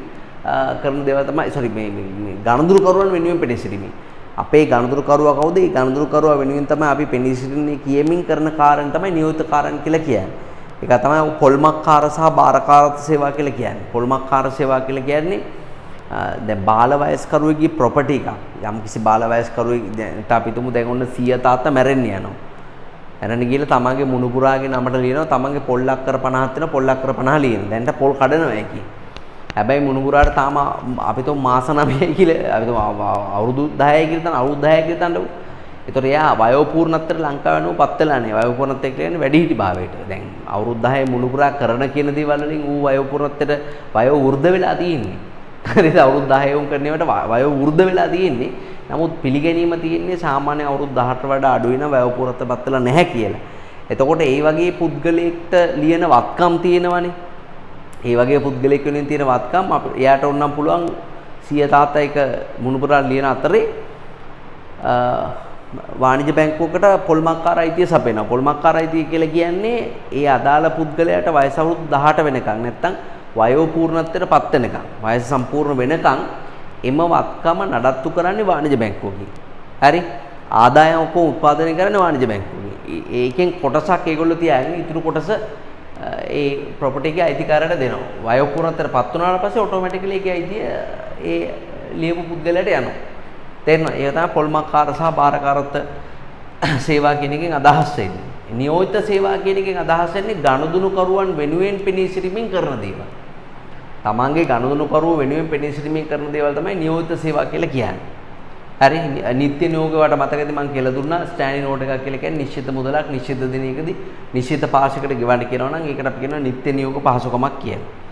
S1: කරන දේවල් තමයි මේ ගණදුරුකරුවන් වෙනුවෙන් පෙනී සිටීමේ අපේ ගණදුරුකරුවා කවුද? ඒ ගණදුරුකරුවා වෙනුවෙන් තමයි අපි පෙනී සිටින්නේ කියමින් කරන කාර්යන් තමයි නියෝජිත කාර්යන් කියලා කියන්නේ. ඒක තමයි පොල්මක්කාර සහ බාරකාරත්ව සේවා කියලා කියන්නේ. පොල්මක්කාර සේවා කියලා කියන්නේ දැන් බාල වයස්කරුවෙකුගේ ප්‍රොපර්ටි එක. යම්කිසි බාල වයස්කරුවෙක් අපි තුමු දැන් ඔන්න සීයා තාත්තා මැරෙන්න යනවා. මැරෙන්න ගිහලා තමන්ගේ මුණුපුරාගේ නමට ලියනවා තමන්ගේ පොල්ලක්කර 50ක් තියෙන පොල්ලක්කර 50 ලියනවා. දැන්ට පොල් කඩනවා ඒකේ. හැබැයි මුණුපුරාට තාම අපි තුමු මාස 9යි කියලා අපි තුමු අවුරුදු 10යි කියලා තන අවුරුදු 10යි කියලා තනද ඒතර එයා වයෝපූර්ණත්වයට ලංකාව යනු පත් වෙලා නැහැ. වයෝපූර්ණත්වය කියන්නේ වැඩිහිටි භාවයට. දැන් අවුරුදු 10 මුණුපුරා කරන කියන දේවල් වලින් ඌ වයෝපූර්ණත්වයට වයෝ වෘද්ධ වෙලා තියෙන්නේ. හරිද? අවුරුදු 10 උන් කරන ඒවාට වයෝ වෘද්ධ වෙලා තියෙන්නේ. නමුත් පිළිගැනීම තියෙන්නේ සාමාන්‍ය අවුරුදු 18ට වඩා අඩු වෙන වයෝපූර්ණත්වයට පත් වෙලා නැහැ කියලා. එතකොට ඒ වගේ පුද්ගලයෙක්ට ලියන වත්කම් තියෙනවනේ. ඒ වගේ පුද්ගලයෙක් වෙනින් තියෙන වත්කම් එයාට උන්නම් පුළුවන් සිය තාත්තා එක මුණුපුරා ලියන අතරේ වාණිජ්‍ය බැංකුවකට පොල්මක්කාර අයිතිය සපයනවා. පොල්මක්කාර අයිතිය කියලා කියන්නේ ඒ අදාළ පුද්ගලයාට වයස අවුරුදු 18 වෙනකන් නැත්තම් වයෝපූර්ණත්වයට පත් වෙනකන් වයස සම්පූර්ණ වෙනකන් එම වත්කම නඩත්තු කරන්නේ වාණිජ්‍ය බැංකුවකින්. හරි? ආදායම ඔක්කොම උත්පාදනය කරන්නේ වාණිජ්‍ය බැංකුවකින්. ඒකෙන් කොටසක් ඒගොල්ලෝ තියාගෙන ඉතුරු කොටස ඒ ප්‍රොපර්ටි එකේ අයිතිකාරයට දෙනවා. වයෝපූර්ණත්වයට පත් වුණාට පස්සේ ඔටෝමැටිකලි ඒකේ අයිතිය ඒ ලියපු පුද්ගලයාට යනවා. තේරෙනවද? ඒක තමයි පොල්මක්කාර සහ බාරකාරත්ව සේවා කියන එකෙන් අදහස් වෙන්නේ. නියෝජිත සේවා කියන එකෙන් අදහස් වෙන්නේ ගනුදෙනුකරුවන් වෙනුවෙන් පෙනී සිටීමෙන් කරන දේවල්. තමන්ගේ ගනුදෙනුකරුවෝ වෙනුවෙන් පෙනී සිටීමෙන් කරන දේවල් තමයි නියෝජිත සේවා කියලා කියන්නේ. හරි? නිත්‍ය නියෝගය වට මතකද මම කියලා දුන්නා ස්ටෑන්ඩි නෝට් එකක් කියලා කියන්නේ නිශ්චිත මුදලක් නිශ්චිත දිනයකදී නිශ්චිත පාශයකට ගෙවන්න කියනවා නම් ඒකට අපි කියනවා නිත්‍ය නියෝග පහසුකමක් කියලා.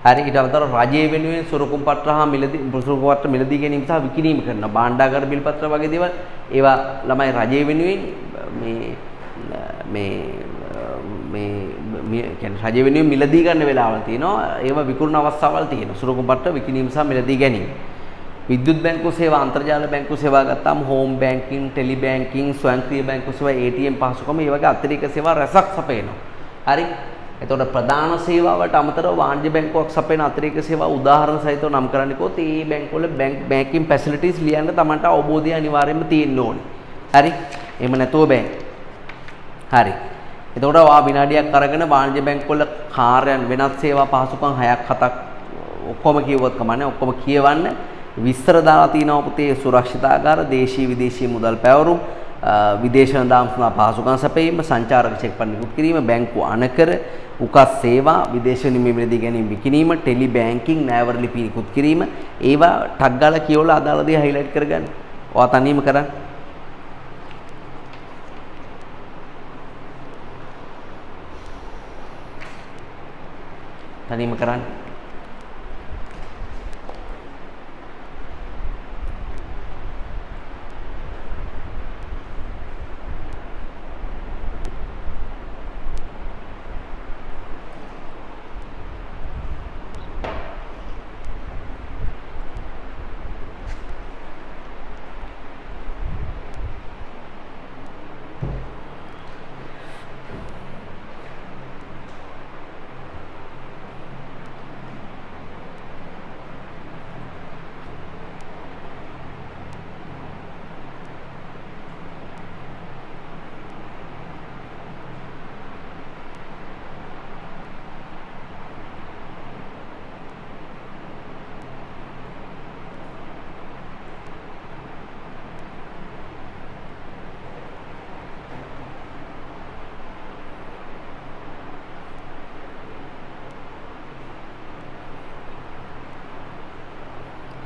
S1: හරි ඊට අමතරව රජයේ වෙනුවෙන් සුරුකුම් පත්‍ර හා මිලදී ගැනීම සහ විකිණීම කරන භාණ්ඩාගාර බිල් පත්‍ර වගේ දේවල් ඒවා ළමයි රජයේ වෙනුවෙන් කියන්නේ රජයේ වෙනුවෙන් මිලදී ගන්න වෙලාවල් තියෙනවා ඒවා විකුණන අවස්ථාවල් තියෙනවා සුරුකුම් පත්‍ර විකිණීම සහ මිලදී ගැනීම විද්‍යුත් බැංකු සේවා අන්තර්ජාල බැංකු සේවා ගත්තාම හෝම් බැංකින් ටෙලි බැංකින් ස්වයංක්‍රීය බැංකු සේවා ATM පහසුකම් මේ වගේ අතිරේක සේවා රැසක් සපයනවා හරි එතකොට ප්‍රධාන සේවාවට අමතරව වාණිජ්‍ය බැංකුවක් සපයන අතිරේක සේවා උදාහරණ සහිතව නම් කරන්නේ කොහොමද? මේ බැංකුවල බැංකින් ෆැසිලිටිස් ලියන්න තමන්ට අවබෝධය අනිවාර්යයෙන්ම තියෙන්න ඕනේ. හරි? එහෙම නැතුව බෑ. හරි. එතකොට වා විනාඩියක් අරගෙන වාණිජ්‍ය බැංකුවල කාර්යයන් වෙනත් සේවා පහසුකම් 6ක් 7ක් ඔක්කොම කියවුවත් කමන්නේ ඔක්කොම කියවන්න විස්තර දාලා තිනවා පුතේ සුරක්ෂිතාගාර දේශීය විදේශීය මුදල් පැවරුම් විදේශ වෙළඳාම් සඳහා පහසුකම් සැපයීම සංචාරක චෙක්පත් නිකුත් කිරීම බැංකු අනකර උකස් සේවා විදේශ විනිමය මිලදී ගැනීම විකිණීම ටෙලි බැංකින් ණයවර ලිපි නිකුත් කිරීම ඒවා ටක් ගාලා කියවලා අදාළ දේ හයිලයිට් කරගන්න. ඔයා තනියම කරන්න. තනියම කරන්නේ.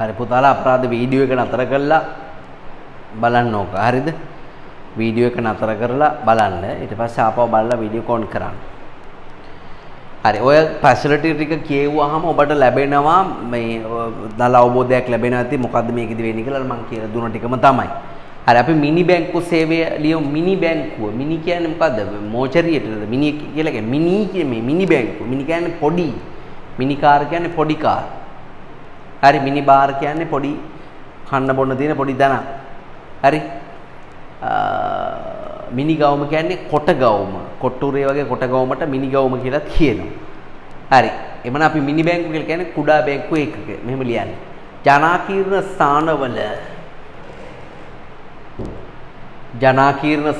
S1: හරි පුතාලා අපරාධ වීඩියෝ එක නතර කරලා බලන්න ඕක. හරිද? වීඩියෝ එක නතර කරලා බලන්න. ඊට පස්සේ ආපහු බලලා වීඩියෝ කොන් කරන්න. හරි. ඔය ෆැසිලිටි ටික කියෙව්වහම ඔබට ලැබෙනවා මේ දල අවබෝධයක් ලැබෙනවා ඇති මොකද්ද මේකෙදි වෙන්නේ කියලා මම කියලා දුන්න ටිකම තමයි. හරි අපි මිනි බැංකු සේවය ලියමු. මිනි බැංකුව. මිනි කියන්නේ මොකද්ද? මෝචරියටද? මිනි කියලා කියන්නේ මිනි කියන්නේ මිනි බැංකුව. මිනි කියන්නේ පොඩි. මිනි කාර් කියන්නේ පොඩි කාර්. හරි මිනි බාර් කියන්නේ පොඩි කන්න බොන්න තියෙන පොඩි දනක්. හරි මිනි ගවුම කියන්නේ කොට ගවුම. කොට්ටුරේ වගේ කොට ගවුමට මිනි ගවුම කියලා කියනවා. හරි එමනම් අපි මිනි බැංකු කියලා කියන්නේ කුඩා බැංකු එකක. මෙහෙම ලියන්නේ. ජනාකීර්ණ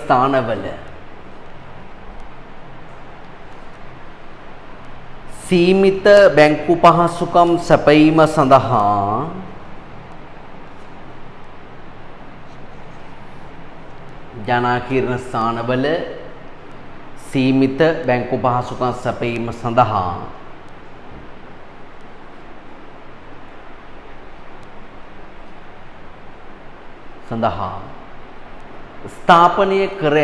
S1: ස්ථානවල සීමිත බැංකු පහසුකම් සැපයීම සඳහා ජනාකීර්ණ ස්ථානවල සීමිත බැංකු පහසුකම් සැපයීම සඳහා ස්ථාපනය කර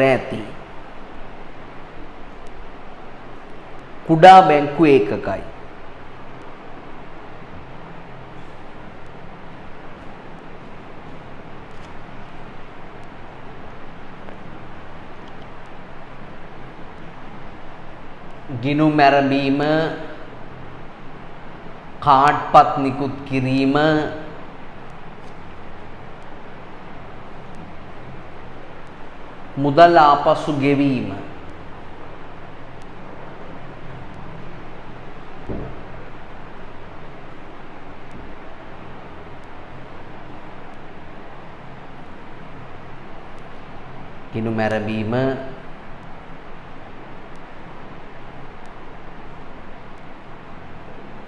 S1: ඇති කුඩා බැංකු ඒකකයි. ගිණුම් ඇරඹීම, කාඩ්පත් නිකුත් කිරීම, මුදල් ආපසු ගෙවීම, ගිණුම් ඇරඹීම,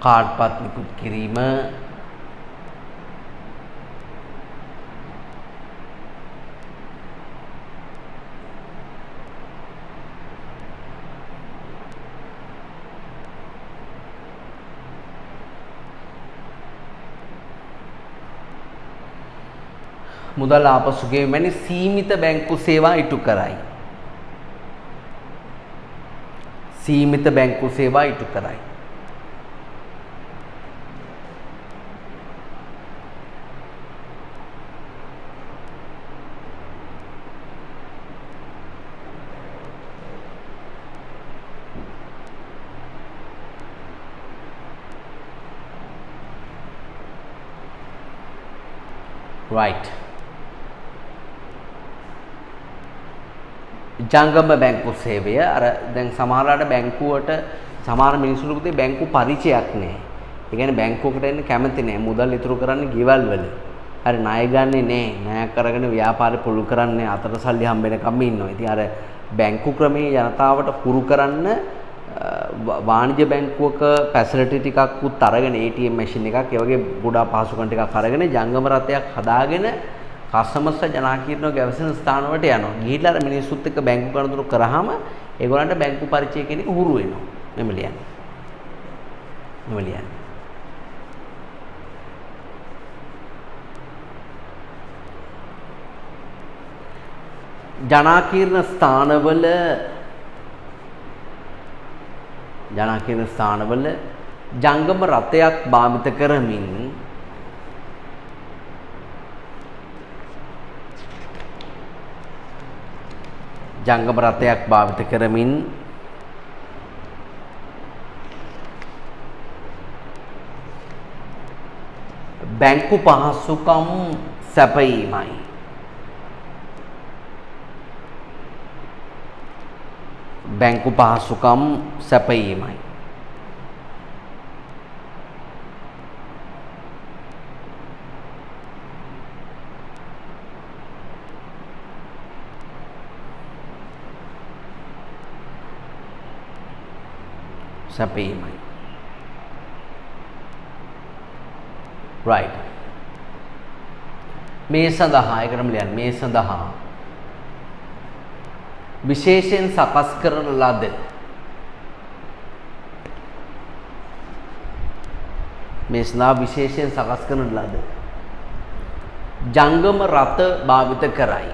S1: කාඩ්පත් නිකුත් කිරීම, මුදල් ආපසු ගෙවීම වැනි සීමිත බැංකු සේවා ඉටු කරයි. සීමිත බැංකු සේවා ඉටු කරයි. right. ජංගම බැංකු සේවය අර දැන් සමහරලාට බැංකුවට සමහර මිනිස්සුන්ට පුතේ බැංකු පරිචයක් නැහැ. ඒ කියන්නේ බැංකුවකට එන්න කැමති නැහැ. මුදල් ඉතුරු කරන්නේ ගෙවල් වල. හරි ණය ගන්නෙ නැහැ. ණයක් කරගෙන ව්‍යාපාරේ පුළු කරන්නේ අතට සල්ලි හම්බෙනකම් ඉන්නවා. ඉතින් අර බැංකු ක්‍රමයේ ජනතාවට හුරු කරන්න වාණිජ්‍ය බැංකුවක ෆැසිලිටි ටිකක් උත් අරගෙන ATM මැෂින් එකක් ඒ වගේ ගොඩාක් පහසුකම් ටිකක් අරගෙන ජංගම රථයක් හදාගෙන කස්ටමර්ස් ජනාකීර්ණව ගැවසෙන ස්ථාන වලට යනවා. ගිහිල්ලා අර මිනිස්සුත් එක්ක බැංකු කරදර කරාම ඒගොල්ලන්ට බැංකු පරිචය කියන එක හුරු වෙනවා. මෙහෙම ලියන්නේ. ජනාකීර්ණ ස්ථානවල ජංගම රථයක් භාවිත කරමින් බැංකු පහසුකම් සැපයීමයි. බැංකු පහසුකම් සැපයීමයි. සැපයීමයි. right. මේ සඳහා එකටම ලියන්න. මේ සඳහා විශේෂයෙන් සකස් කරන ලද ජංගම රථ භාවිත කරයි.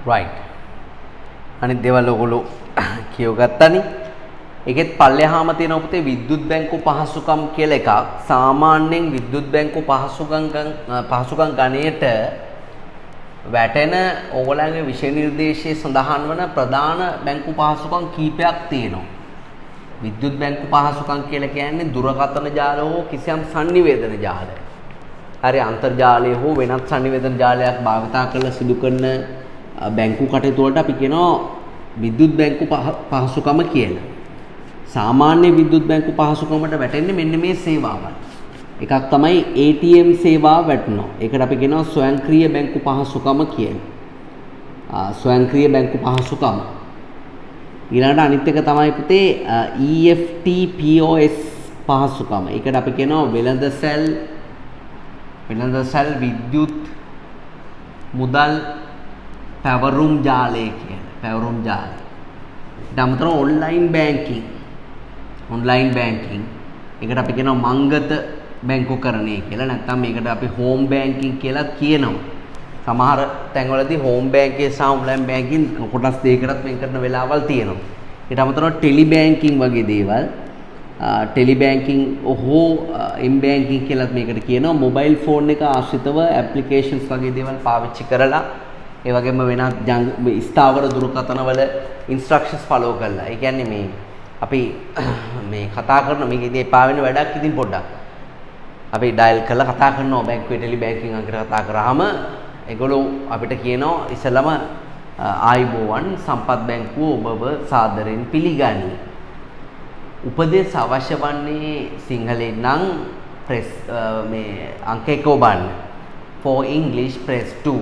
S1: right. අනිත් දේවල් ඔයගොල්ලෝ කියවගත්තානේ. ඒකෙත් පල්ලෙහාම තියෙනවා පුතේ විද්‍යුත් බැංකු පහසුකම් කියලා එකක්. සාමාන්‍යයෙන් විද්‍යුත් බැංකු පහසුකම් ගණයට වැටෙන ඕගොල්ලන්ගේ විෂය නිර්දේශයේ සඳහන් වන ප්‍රධාන බැංකු පහසුකම් කීපයක් තියෙනවා. විද්‍යුත් බැංකු පහසුකම් කියලා කියන්නේ දුරකථන ජාල හෝ කිසියම් sannivedana ජාලය. හරි අන්තර්ජාලය හෝ වෙනත් sannivedana ජාලයක් භාවිතා කරලා සිදු කරන බැංකු කටයුතු වලට අපි කියනවා විද්‍යුත් බැංකු පහසුකම කියලා. සාමාන්‍ය විද්‍යුත් බැංකු පහසුකමට වැටෙන්නේ මෙන්න මේ සේවාවන්. එකක් තමයි ATM සේවාව වැටෙනවා. ඒකට අපි කියනවා ස්වයංක්‍රීය බැංකු පහසුකම කියලා. ස්වයංක්‍රීය බැංකු පහසුකම. ඊළඟට අනිත් එක තමයි පුතේ EFT POS පහසුකම. ඒකට අපි කියනවා වෙළඳසැල් විද්‍යුත් මුදල් පැවරුම් ජාලය කියලා. පැවරුම් ජාලය. ඊට අමතරව ඔන්ලයින් බැංකින්. ඒකට අපි කියනවා මංගත බැංකුකරණය කියලා. නැත්නම් මේකට අපි හෝම් බැංකින් කියලා කියනවා. සමහර තැන්වලදී හෝම් බැංකිය සහ ඔන්ලයින් බැංකින් කොටස් දෙකකටත් වෙන් කරන වෙලාවල් තියෙනවා. ඊට අමතරව ටෙලි බැංකින් වගේ දේවල් ටෙලි බැංකින් හෝ එම් බැංකින් කියලාත් මේකට කියනවා. මොබයිල් ෆෝන් එක ආශ්‍රිතව ඇප්ලිකේෂන්ස් වගේ දේවල් පාවිච්චි කරලා ඒ වගේම වෙනත් ස්ථාවර දුරකථනවල ඉන්ස්ට්‍රක්ෂන්ස් ෆලෝ කරලා. ඒ කියන්නේ මේ අපි මේ කතා කරන මේක ඉතින් එපා වෙන වැඩක් ඉතින් පොඩ්ඩක්. අපි ඩයල් කරලා කතා කරනවා බැංකුවේ ටෙලි බැංකින් අංකයට කතා කරාම ඒගොල්ලෝ අපිට කියනවා ඉස්සෙල්ලාම ආයිබෝවන් සම්පත් බැංකුව ඔබව සාදරයෙන් පිළිගනී. උපදෙස් අවශ්‍ය වන්නේ සිංහලෙන් නම් ප්‍රෙස් මේ අංක 1 ඔබන්න. for English press 2.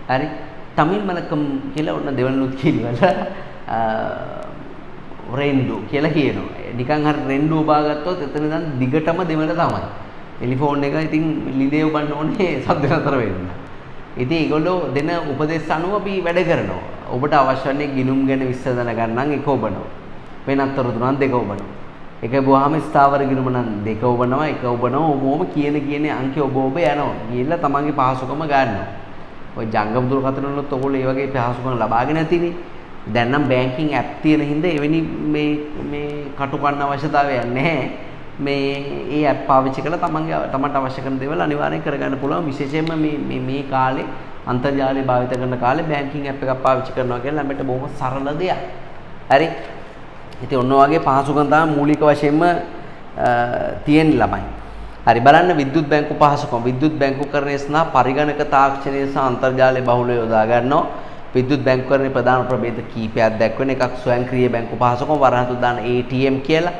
S1: හරි. තමිල් මලකම් කියලා ඔන්න දෙවනුත් කියනවල රෙන්ඩු කියලා කියනවා. නිකන් හරි රෙන්ඩු ඔබා ගත්තොත් එතන ඉඳන් දිගටම දෙවල තමයි. ටෙලිෆෝන් එක ඉතින් ලිදේ ඔබන්න ඕනේ සද්ද නතර වෙන්න. ඉතින් ඒගොල්ලෝ දෙන උපදෙස් අනුව අපි වැඩ කරනවා. ඔබට අවශ්‍ය වන්නේ ගිණුම් ගැන විස්තර දැනගන්න නම් එක ඔබනවා. වෙනත් තොරතුරු නම් දෙක ඔබනවා. එක බුවාම ස්ථාවර ගිණුම නම් දෙක ඔබනවා, එක ඔබනවා. ඔබම කියන අංකය ඔබ යනවා. ගිහිල්ලා තමන්ගේ පහසුකම ගන්නවා. ඔය ජංගම දුරකථන වලත් ඔයගොල්ලෝ ඒ වගේ පහසුකම් ලබාගෙන නැතිනේ. දැන් නම් බැංකින් ඇප් තියෙන හින්දා එවැනි මේ කටුකන්න අවශ්‍යතාවයක් නැහැ. ඒ ඇප් පාවිච්චි කරලා තමන්ට අවශ්‍ය කරන දේවල් අනිවාර්යෙන් කරගන්න පුළුවන්. විශේෂයෙන්ම මේ කාලේ අන්තර්ජාලය භාවිත කරන කාලේ බැංකින් ඇප් එකක් පාවිච්චි කරනවා කියලා අපිට බොහොම සරල දෙයක්. හරි. ඉතින් ඔන්න ඔයගේ පහසුකම් තමයි මූලික වශයෙන්ම තියෙන ළමයි. හරි බලන්න විද්‍යුත් බැංකු පහසුකම්. විද්‍යුත් බැංකුකරණය සඳහා පරිගණක තාක්ෂණය සහ අන්තර්ජාලය බහුලව යොදා ගන්නවා. විද්‍යුත් බැංකුකරණයේ ප්‍රධාන ප්‍රභේද කීපයක් දැක්වෙන එකක් ස්වයංක්‍රීය බැංකු පහසුකම් වරහතු දාන ATM කියලා.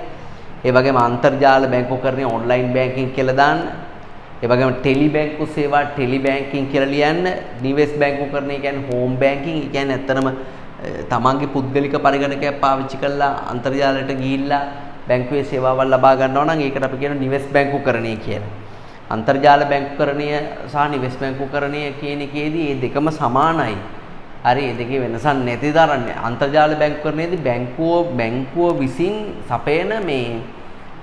S1: ඒ වගේම අන්තර්ජාල බැංකුකරණය ඔන්ලයින් බැංකින් කියලා දාන්න. ඒ වගේම ටෙලි බැංකු සේවා ටෙලි බැංකින් කියලා ලියන්න. නිවෙස් බැංකුකරණය කියන්නේ හෝම් බැංකින්. ඒ කියන්නේ ඇත්තටම තමන්ගේ පුද්ගලික පරිගණකයක් පාවිච්චි කරලා අන්තර්ජාලයට ගිහිල්ලා බැංකුවේ සේවාවල් ලබා ගන්නවා නම් ඒකට අපි කියන නිවෙස් බැංකුකරණය කියලා. අන්තර්ජාල බැංකුකරණය සහ නිවෙස් බැංකුකරණය කියන එකේදී මේ දෙකම සමානයි. හරි මේ දෙකේ වෙනසක් නැති තරන්නේ. අන්තර්ජාල බැංකුකරණයේදී බැංකුව විසින් සපයන මේ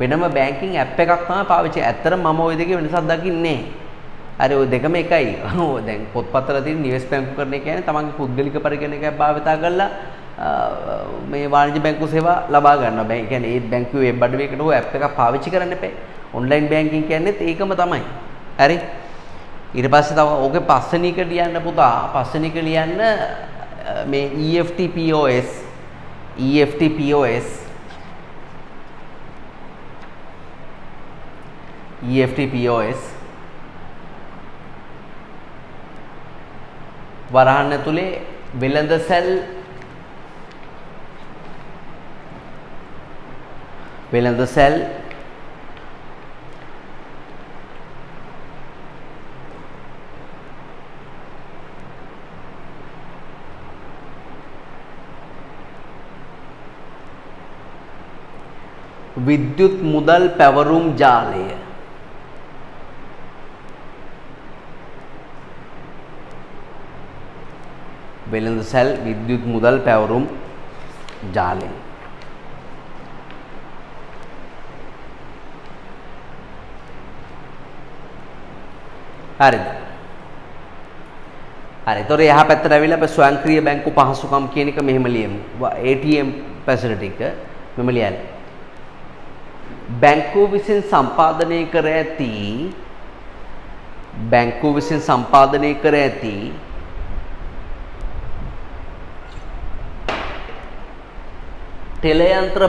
S1: වෙනම බැංකින් ඇප් එකක් තමයි පාවිච්චි. ඇත්තටම මම ওই දෙකේ වෙනසක් දකින්නේ නැහැ. හරි ওই දෙකම එකයි. දැන් පොත්පත්වල තියෙන නිවෙස් බැංකුකරණය කියන්නේ තමන්ගේ පුද්ගලික පරිගණකයක් භාවිතා කරලා මේ වාණිජ්‍ය බැංකු සේවා ලබා ගන්නවා. ඒ කියන්නේ ඒ බැංකුවේ වෙබ් අඩවියකට හෝ ඇප් එකක් පාවිච්චි කරන්න එපා. ඔන්ලයින් බැංකින් කියන්නේත් ඒකම තමයි. හරි. ඊට පස්සේ තව ඕකේ පස්වෙනි එක ලියන්න පුතා. පස්වෙනි එක ලියන්න මේ EFT POS වරහන් ඇතුලේ වෙළඳසැල් විද්‍යුත් මුදල් පැවරුම් ජාලය වෙළඳසැල් විද්‍යුත් මුදල් පැවරුම් ජාලය හරිද? හරි. ඒතොර එහා පැත්තට ඇවිල්ලා අපි ස්වයංක්‍රීය බැංකු පහසුකම් කියන එක මෙහෙම ලියමු. ATM facility එක මෙහෙම ලියන්න. බැංකුව විසින් සම්පාදනය කර ඇති ටෙලයන්ත්‍ර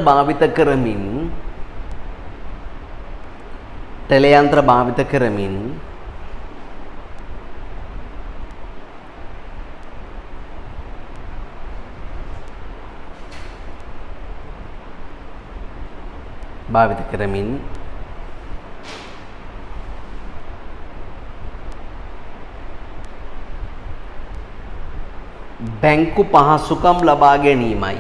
S1: භාවිත කරමින් බැංකු පහසුකම් ලබා ගැනීමයි.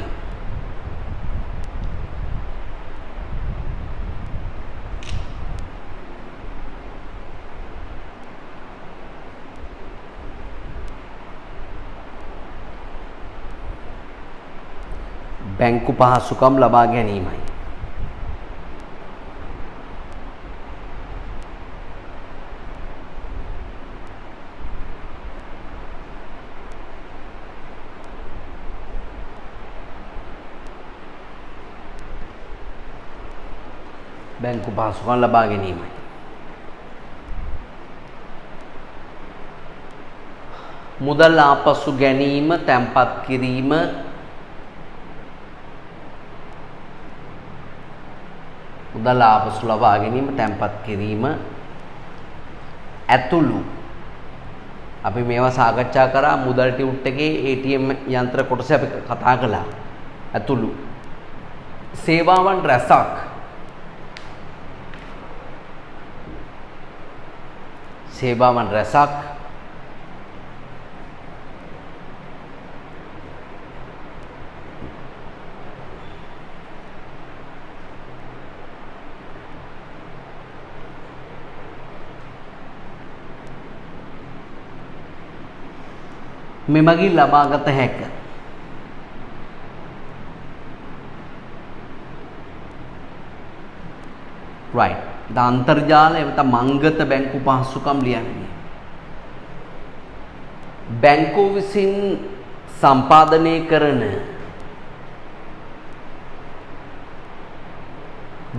S1: බැංකු පහසුකම් ලබා ගැනීමයි. බැංකු පහසුකම් ලබා ගැනීමයි. මුදල් ආපසු ගැනීම, තැන්පත් කිරීම, මුදල් ආපසු ලබා ගැනීම, තැන්පත් කිරීම ඇතුළු අපි මේවා සාකච්ඡා කරා මුදල් ටියුට් එකේ ATM යන්ත්‍ර කොටස අපි කතා කළා. ඇතුළු සේවාවන් රැසක් මෙමගින් ලබාගත හැක. right. ද අන්තර්ජාල එවත මංගත බැංකු පහසුකම් ලියන්නේ. බැංකුව විසින් සම්පාදනය කරන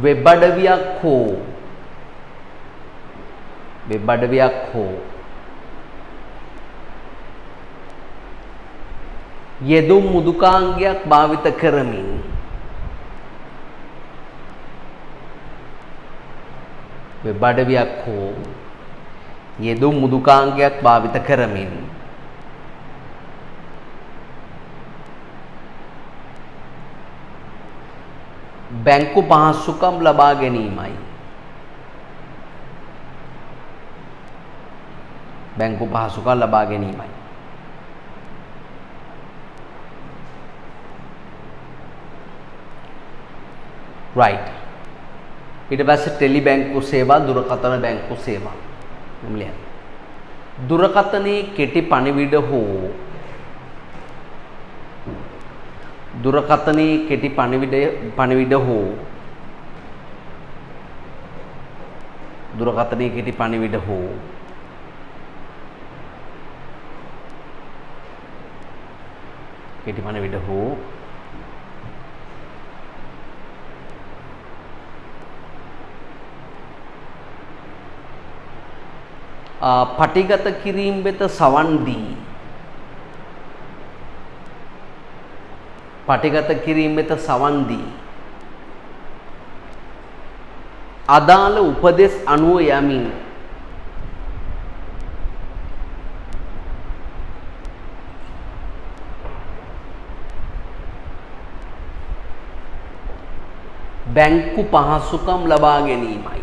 S1: වෙබ් අඩවියක් හෝ යෙදුම් මුදුකාංගයක් භාවිත කරමින් වෙබ් අඩවියක් හෝ යෙදුම් මුදුකාංගයක් භාවිත කරමින් බැංකු පහසුකම් ලබා ගැනීමයි. right. ඊට පස්සේ ටෙලි බැංකු සේවා දුරකථන බැංකු සේවා මෙම්ලිය දුරකථනයේ කෙටි පණිවිඩ හෝ දුරකථනයේ කෙටි පණිවිඩ හෝ දුරකථනයේ කෙටි පණිවිඩ හෝ කෙටි පණිවිඩ හෝ පටිගත කිරීම වෙත සවන් දී පටිගත කිරීම වෙත සවන් දී අදාළ උපදෙස් අනුව යමින් බැංකු පහසුකම් ලබා ගැනීමයි.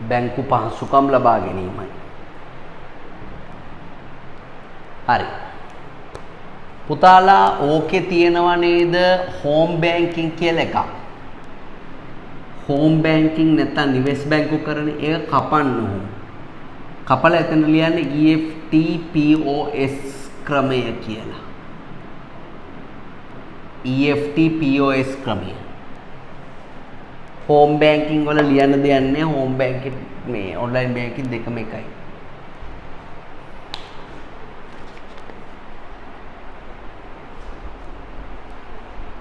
S1: බැංකු පහසුකම් ලබා ගැනීමයි. හරි. පුතාලා ඕකේ තියෙනවා නේද හෝම් බැංකින් කියලා එකක්. හෝම් බැංකින් නැත්නම් නිවෙස් බැංකු කරන එක කපන්න ඕන. කපලා එතන ලියන්නේ EFT POS ක්‍රමය කියලා. EFT POS ක්‍රමය. හෝම් බැංකින් වල ලියන්න දෙයක් නැහැ. හෝම් බැංකින් මේ ඔන්ලයින් බැංකින් දෙකම එකයි.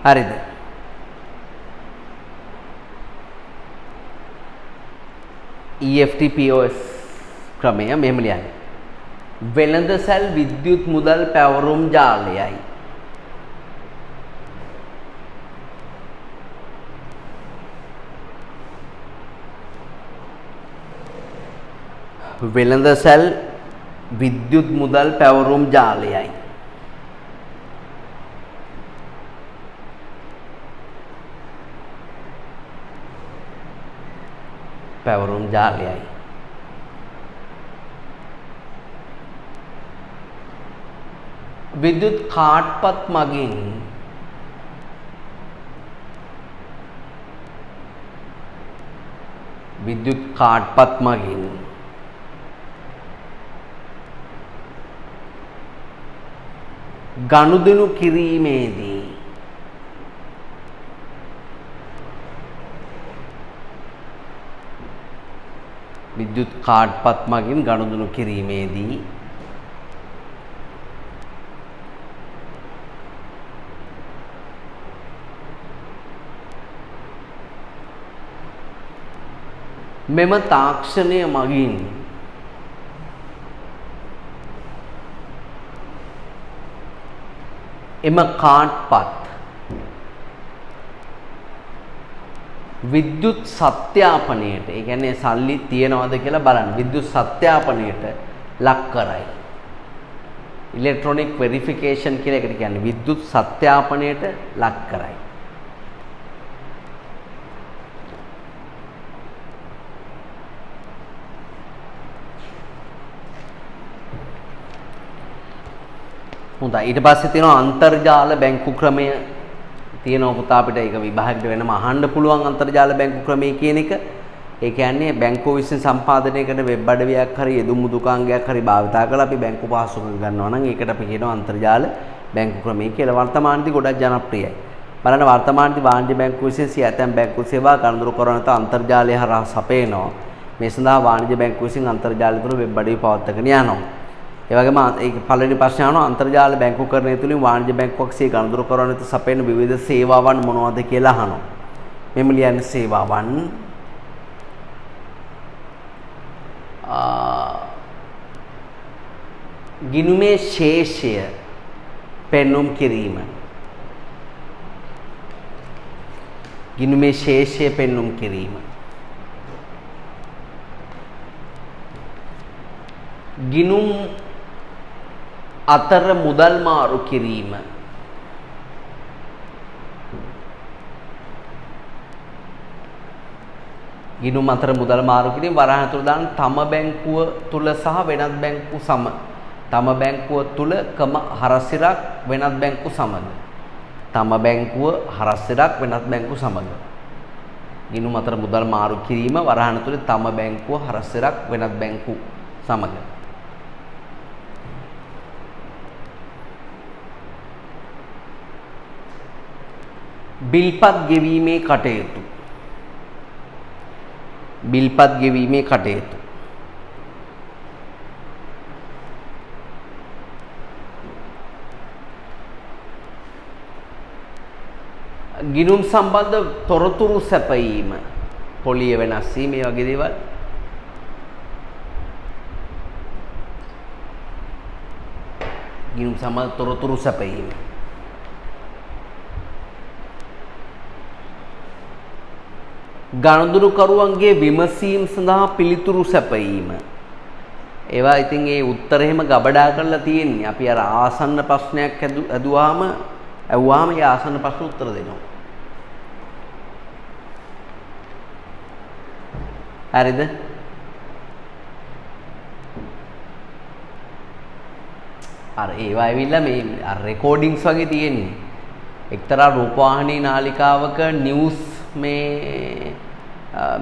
S1: හරිද? EFT POS ක්‍රමය මෙහෙම ලියන්න. වෙළඳසැල් විද්‍යුත් මුදල් පැවරුම් ජාලයයි. වෙළඳසැල් විද්‍යුත් මුදල් පැවරුම් ජාලයයි. පැවරුම් ජාලයයි. විද්‍යුත් කාඩ්පත් මගින් විද්‍යුත් කාඩ්පත් මගින් ගනුදෙනු කිරීමේදී විද්‍යුත් කාඩ්පත් මගින් ගනුදෙනු කිරීමේදී මෙම තාක්ෂණය මගින් එම කාඩ්පත් විද්‍යුත් සත්‍යාපනයට, ඒ කියන්නේ සල්ලි තියනවද කියලා බලන්න, විද්‍යුත් සත්‍යාපනයට ලක් කරයි. ඉලෙක්ට්‍රොනික වෙරිෆිකේෂන් කියලා එකට කියන්නේ විද්‍යුත් සත්‍යාපනයට ලක් කරයි. හොඳයි. ඊට පස්සේ තියෙනවා අන්තර්ජාල බැංකු ක්‍රමය තියෙනවා පුතා අපිට ඒක විභාගයට වෙනම අහන්න පුළුවන් අන්තර්ජාල බැංකු ක්‍රමය කියන එක. ඒ කියන්නේ බැංකුව විසින් සම්පාදනය කරන වෙබ් අඩවියක් හරි යෙදුම් දුකාංගයක් හරි භාවිතා කරලා අපි බැංකු පහසුකම් ගන්නවා නම් ඒකට අපි කියනවා අන්තර්ජාල බැංකු ක්‍රමය කියලා. වර්තමානයේදී ගොඩක් ජනප්‍රියයි. බලන්න වර්තමානයේදී වාණිජ්‍ය බැංකුව විසින් සිය ඇතැම් බැංකු සේවා ගනුදෙනු කරන අතර අන්තර්ජාලය හරහා සපයනවා. මේ සඳහා වාණිජ්‍ය බැංකුව විසින් අන්තර්ජාලය තුළ වෙබ් අඩවි පවත්වාගෙන යනවා. ඒ වගේම ඒක පළවෙනි ප්‍රශ්නේ අහනවා අන්තර්ජාල බැංකුකරණය තුලින් වාණිජ්‍ය බැංකුවක් සිය ගනුදෙනු කරන අතර සපයන විවිධ සේවාවන් මොනවද කියලා අහනවා. මෙම ලියන්නේ සේවාවන් ගිණුමේ ශේෂය පෙන්눔 කිරීම. ගිණුමේ ශේෂය පෙන්눔 කිරීම. ගිණුම් අතර මුදල් මාරු කිරීම. ගිණුම් අතර මුදල් මාරු කිරීම වරහන් ඇතුළත දාන තම බැංකුව තුල සහ වෙනත් බැංකු සම තම බැංකුව තුල කම හරස්සිරක් වෙනත් බැංකු සමග. තම බැංකුව හරස්සිරක් වෙනත් බැංකු සමග. ගිණුම් අතර මුදල් මාරු කිරීම වරහන් තුල තම බැංකුව හරස්සිරක් වෙනත් බැංකු සමග. බිල්පත් ගෙවීමේ කටයුතු. බිල්පත් ගෙවීමේ කටයුතු. ගිණුම් සම්බන්ධ තොරතුරු සැපයීම, පොලිය වෙනස් වීම, මේ වගේ දේවල්. ගිණුම් සම්බන්ධ තොරතුරු සැපයීම. ගනුදෙනුකරුවන්ගේ විමසීම් සඳහා පිළිතුරු සැපයීම. ඒවා ඉතින් ඒ උත්තර එහෙම ගබඩා කරලා තියෙන්නේ. අපි අර ආසන්න ප්‍රශ්නයක් ඇහුවාම ඒ ආසන්න ප්‍රශ්න උත්තර දෙනවා. හරිද? අර ඒවා ඇවිල්ලා මේ අර රෙකෝඩින්ග්ස් වගේ තියෙන්නේ. එක්තරා රූපවාහිනී නාලිකාවක නිවුස් මේ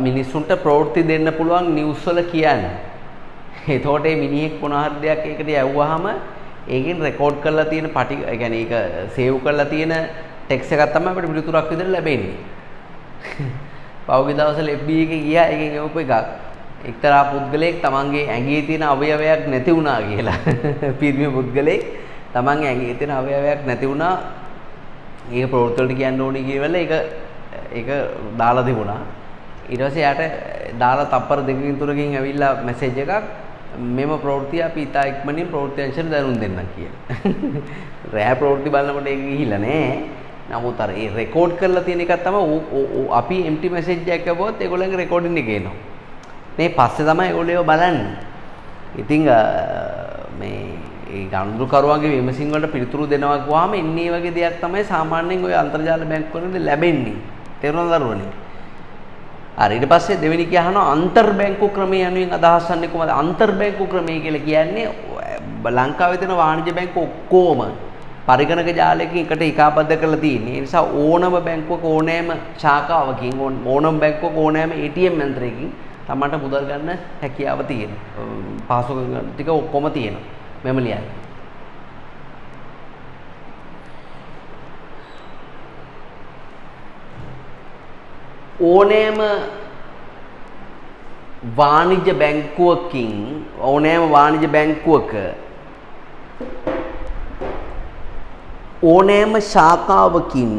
S1: මිනිස්සුන්ට ප්‍රවෘත්ති දෙන්න පුළුවන් නිවුස් වල කියන්නේ. එතකොට මේ මිනිහෙක් මොනවා හරි දෙයක් ඒකට යවුවාම ඒකෙන් රෙකෝඩ් කරලා තියෙන පටි, ඒ කියන්නේ ඒක සේව් කරලා තියෙන ටෙක්ස්ට් එකක් තමයි අපිට පිළිතුරක් විදිහට ලැබෙන්නේ. පහුගිය දවස්වල FB එකේ ගියා එකෙන් එවපු එකක්. එක්තරා පුද්ගලයෙක් තමන්ගේ ඇඟේ තියෙන අවයවයක් නැති වුණා කියලා. පිරිමි පුද්ගලයෙක් තමන්ගේ ඇඟේ තියෙන අවයවයක් නැති වුණා. ඒක ප්‍රවෘත්ති වලට කියන්න ඕනේ කියලා ඒක දාලා තිබුණා. ඊට පස්සේ යාට දාලා තප්පර දෙකකින් තුනකින් ඇවිල්ලා මැසේජ් එකක්, මෙම ප්‍රවෘත්තිය අපි ඉතා ඉක්මනින් ප්‍රවෘත්ති අංශයට දැනුම් දෙන්නම් කියලා. රෑ ප්‍රවෘත්ති බලනකොට ඒක ගිහිල්ලා නෑ. නමුත් අර ඒ රෙකෝඩ් කරලා තියෙන එකක් තමයි අපි empty message එකක් ආවොත් ඒගොල්ලන්ගේ රෙකෝඩින් එක එනවා. මේ පස්සේ තමයි ඒගොල්ලෝ ඒව බලන්නේ. ඉතින් මේ ඒ ගනුදෙනුකරුවන්ගේ විමසීම් වලට පිළිතුරු දෙනවා කියවහම ඉන්නේ වගේ දෙයක් තමයි සාමාන්‍යයෙන් ඔය අන්තර්ජාල බැංකු වලින් ලැබෙන්නේ. තේරුණාද දරුවනේ? හරි, ඊට පස්සේ දෙවෙනි කියහනවා අන්තර් බැංකු ක්‍රමය යනුවෙන් අදහස් වන්නේ කොහොමද? අන්තර් බැංකු ක්‍රමය කියලා කියන්නේ ලංකාවේ තියෙන වාණිජ්‍ය බැංකු ඔක්කොම පරිගණක ජාලයකින් එකට ඒකාබද්ධ කරලා තියෙන්නේ. ඒ නිසා ඕනම බැංකුවක ඕනෑම ශාඛාවකින් ඕනම බැංකුවක ඕනෑම ATM යන්ත්‍රයකින් තමන්ට මුදල් ගන්න හැකියාව තියෙනවා. පහසුකම් ටික ඔක්කොම තියෙනවා. මෙම ලියන්න. ඕනෑම වාණිජ්‍ය බැංකුවකින් ඕනෑම වාණිජ්‍ය බැංකුවක ඕනෑම ශාඛාවකින්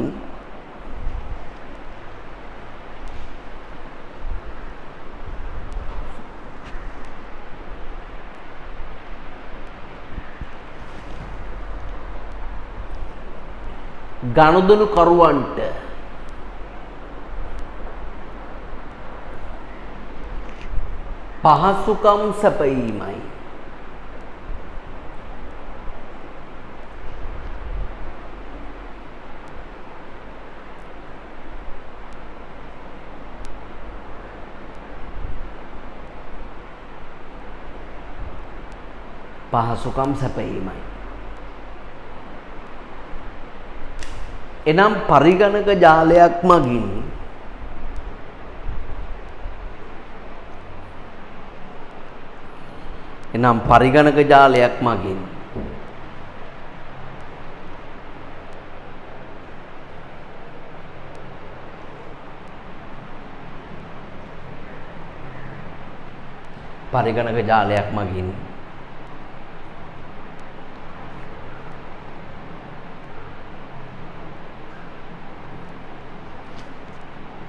S1: ගනුදෙනුකරුවන්ට පහසුකම් සැපයීමයි. පහසුකම් සැපයීමයි. එනම් පරිගණක ජාලයක් මගින්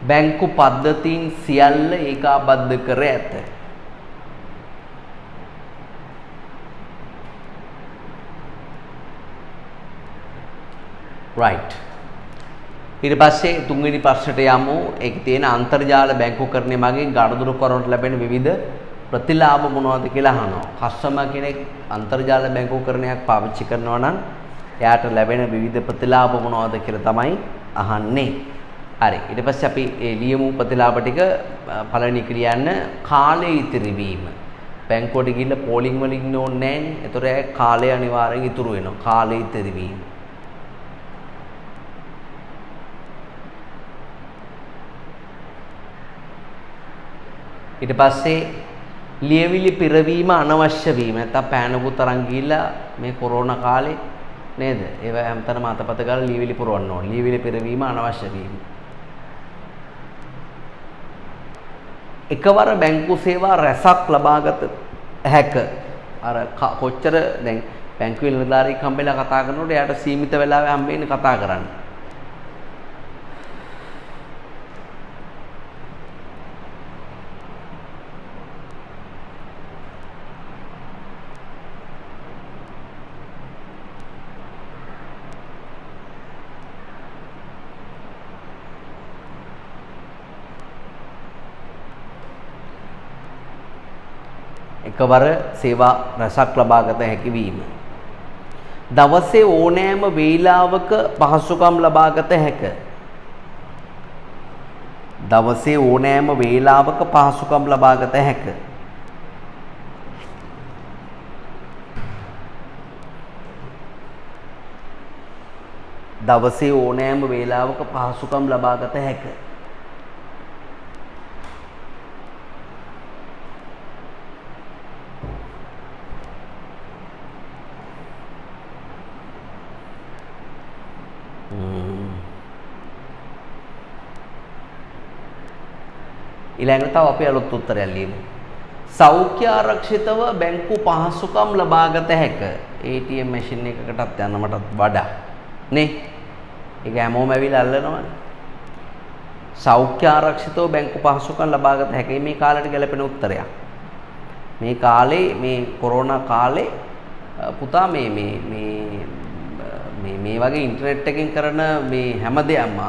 S1: බැංකු පද්ධතීන් සියල්ල ඒකාබද්ධ කර ඇත. right. ඊට පස්සේ තුන්වෙනි ප්‍රශ්නට යමු. ඒකේ තියෙන අන්තර්ජාල බැංකුකරණය මගින් ගනුදෙනුකරුවන්ට ලැබෙන විවිධ ප්‍රතිලාභ මොනවද කියලා අහනවා. කස්ටමර් කෙනෙක් අන්තර්ජාල බැංකුකරණයක් පාවිච්චි කරනවා නම් එයාට ලැබෙන විවිධ ප්‍රතිලාභ මොනවද කියලා තමයි අහන්නේ. හරි, ඊට පස්සේ අපි ලියමු ප්‍රතිලාභ ටික. පළවෙනි එක ලියන්න කාලය ඉතිරි වීම. බැංකුවට ගිහිල්ලා පෝලිං වල ඉන්න ඕනේ නැහැනේ. ඒතොර ඒ කාලය අනිවාර්යෙන් ඉතුරු වෙනවා. කාලය ඉතිරි වීම. ඊට පස්සේ ලියවිලි පිරවීම අනවශ්‍ය වීම. නැත්නම් පෑනපුත් අරන් ගිහිල්ලා මේ කොරෝනා කාලේ නේද? ඒවා හැමතැනම අතපත ගාලා ලියවිලි පුරවන්න ඕනේ. ලියවිලි පිරවීම අනවශ්‍ය වීම. එකවර බැංකු සේවා රැසක් ලබාගත හැක. අර කොච්චර දැන් බැංකුවේ නිලධාරියෙක් හම්බෙලා කතා කරනකොට එයාට සීමිත වෙලාවෙ හම්බෙන්නේ කතා කරන්න. එකවර සේවා රැසක් ලබාගත හැකි වීම. දවසේ ඕනෑම වේලාවක පහසුකම් ලබාගත හැක. දවසේ ඕනෑම වේලාවක පහසුකම් ලබාගත හැක. දවසේ ඕනෑම වේලාවක පහසුකම් ලබාගත හැක. ඊළඟට තව අපි අලුත් උත්තරයක් ලියමු. සෞඛ්‍ය ආරක්ෂිතව බැංකු පහසුකම් ලබාගත හැක. ATM මැෂින් එකකටත් යන්න මටත් වඩා නේ. ඒක හැමෝම ඇවිල්ලා අල්ලනවනේ. සෞඛ්‍ය ආරක්ෂිතව බැංකු පහසුකම් ලබාගත හැකි මේ කාලයට ගැලපෙන උත්තරයක්. මේ කාලේ මේ කොරෝනා කාලේ පුතා මේ වගේ ඉන්ටර්නෙට් එකෙන් කරන මේ හැමදේම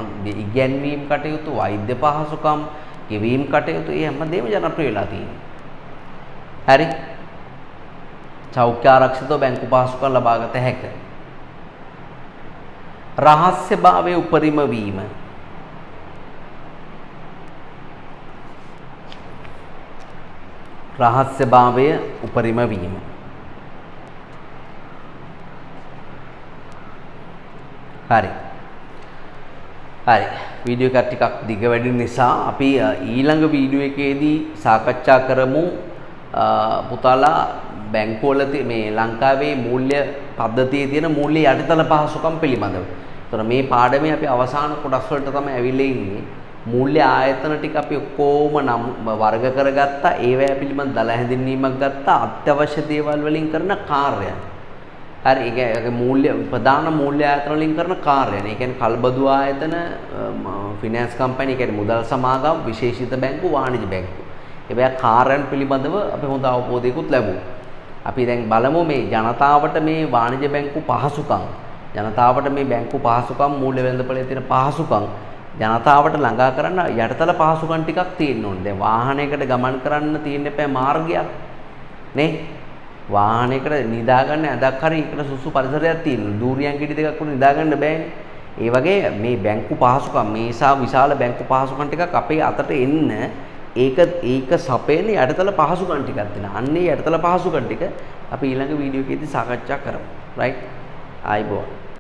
S1: ඉගැන්වීම් කටයුතු වෛද්‍ය පහසුකම් ගෙවීම් කටයුතු ඒ හැමදේම ජනප්‍රිය වෙලා තියෙනවා. හරි. සෞඛ්‍ය ආරක්ෂිතව බැංකු පහසුකම් ලබාගත හැක. රහස්‍යභාවයේ උපරිම වීම. රහස්‍යභාවය උපරිම වීම. හරි. හරි. වීඩියෝ එක ටිකක් දිග වැඩි නිසා අපි ඊළඟ වීඩියෝ එකේදී සාකච්ඡා කරමු පුතාලා බැංකුවල මේ ලංකාවේ මූල්‍ය පද්ධතියේ තියෙන මූල්‍ය යටිතල පහසුකම් පිළිබඳව. ඒතර මේ පාඩමේ අපි අවසාන කොටස් වලට තමයි ඇවිල්ලා ඉන්නේ. මූල්‍ය ආයතන ටික අපි ඔක්කොම වර්ග කරගත්තා. ඒවැය පිළිබඳ දල හැඳින්වීමක් ගත්තා. අත්‍යවශ්‍ය දේවල් වලින් කරන කාර්යයන්. හරි. ඒක මූල්‍ය ප්‍රධාන මූල්‍ය ආයතන වලින් කරන කාර්යයන්. ඒ කියන්නේ කල්බදු ආයතන, ෆිනෑන්ස් කම්පැනි, ඒ කියන්නේ මුදල් සමාගම්, විශේෂිත බැංකු, වාණිජ බැංකු. ඒවැය කාර්යයන් පිළිබඳව අපි හොඳ අවබෝධයකුත් ලැබුවා. අපි දැන් බලමු මේ ජනතාවට මේ වාණිජ බැංකු පහසුකම්, ජනතාවට මේ බැංකු පහසුකම්, මූල්‍ය වෙළඳපොලේ තියෙන පහසුකම් ජනතාවට ළඟා කරන්න යටිතල පහසුකම් ටිකක් තියෙන්න ඕනේ. දැන් වාහනයකට ගමන් කරන්න තියෙන්න එපා මාර්ගයක් නේ. වාහනයකට නිදාගන්න ඇදක් හරි එකට සුසු පරිසරයක් තියෙනවා. දූරියන් ගෙඩි දෙකක් උඩ නිදාගන්න බෑනේ. ඒ වගේ මේ බැංකු පහසුකම් මේසා විශාල බැංකු පහසුකම් ටිකක් අපේ අතට එන්න ඒක සපේන යටිතල පහසුකම් ටිකක් තියෙනවා. අන්නේ යටිතල පහසුකම් ටික අපි ඊළඟ වීඩියෝ එකේදී සාකච්ඡා කරමු. රයිට්. ආයිබෝන්.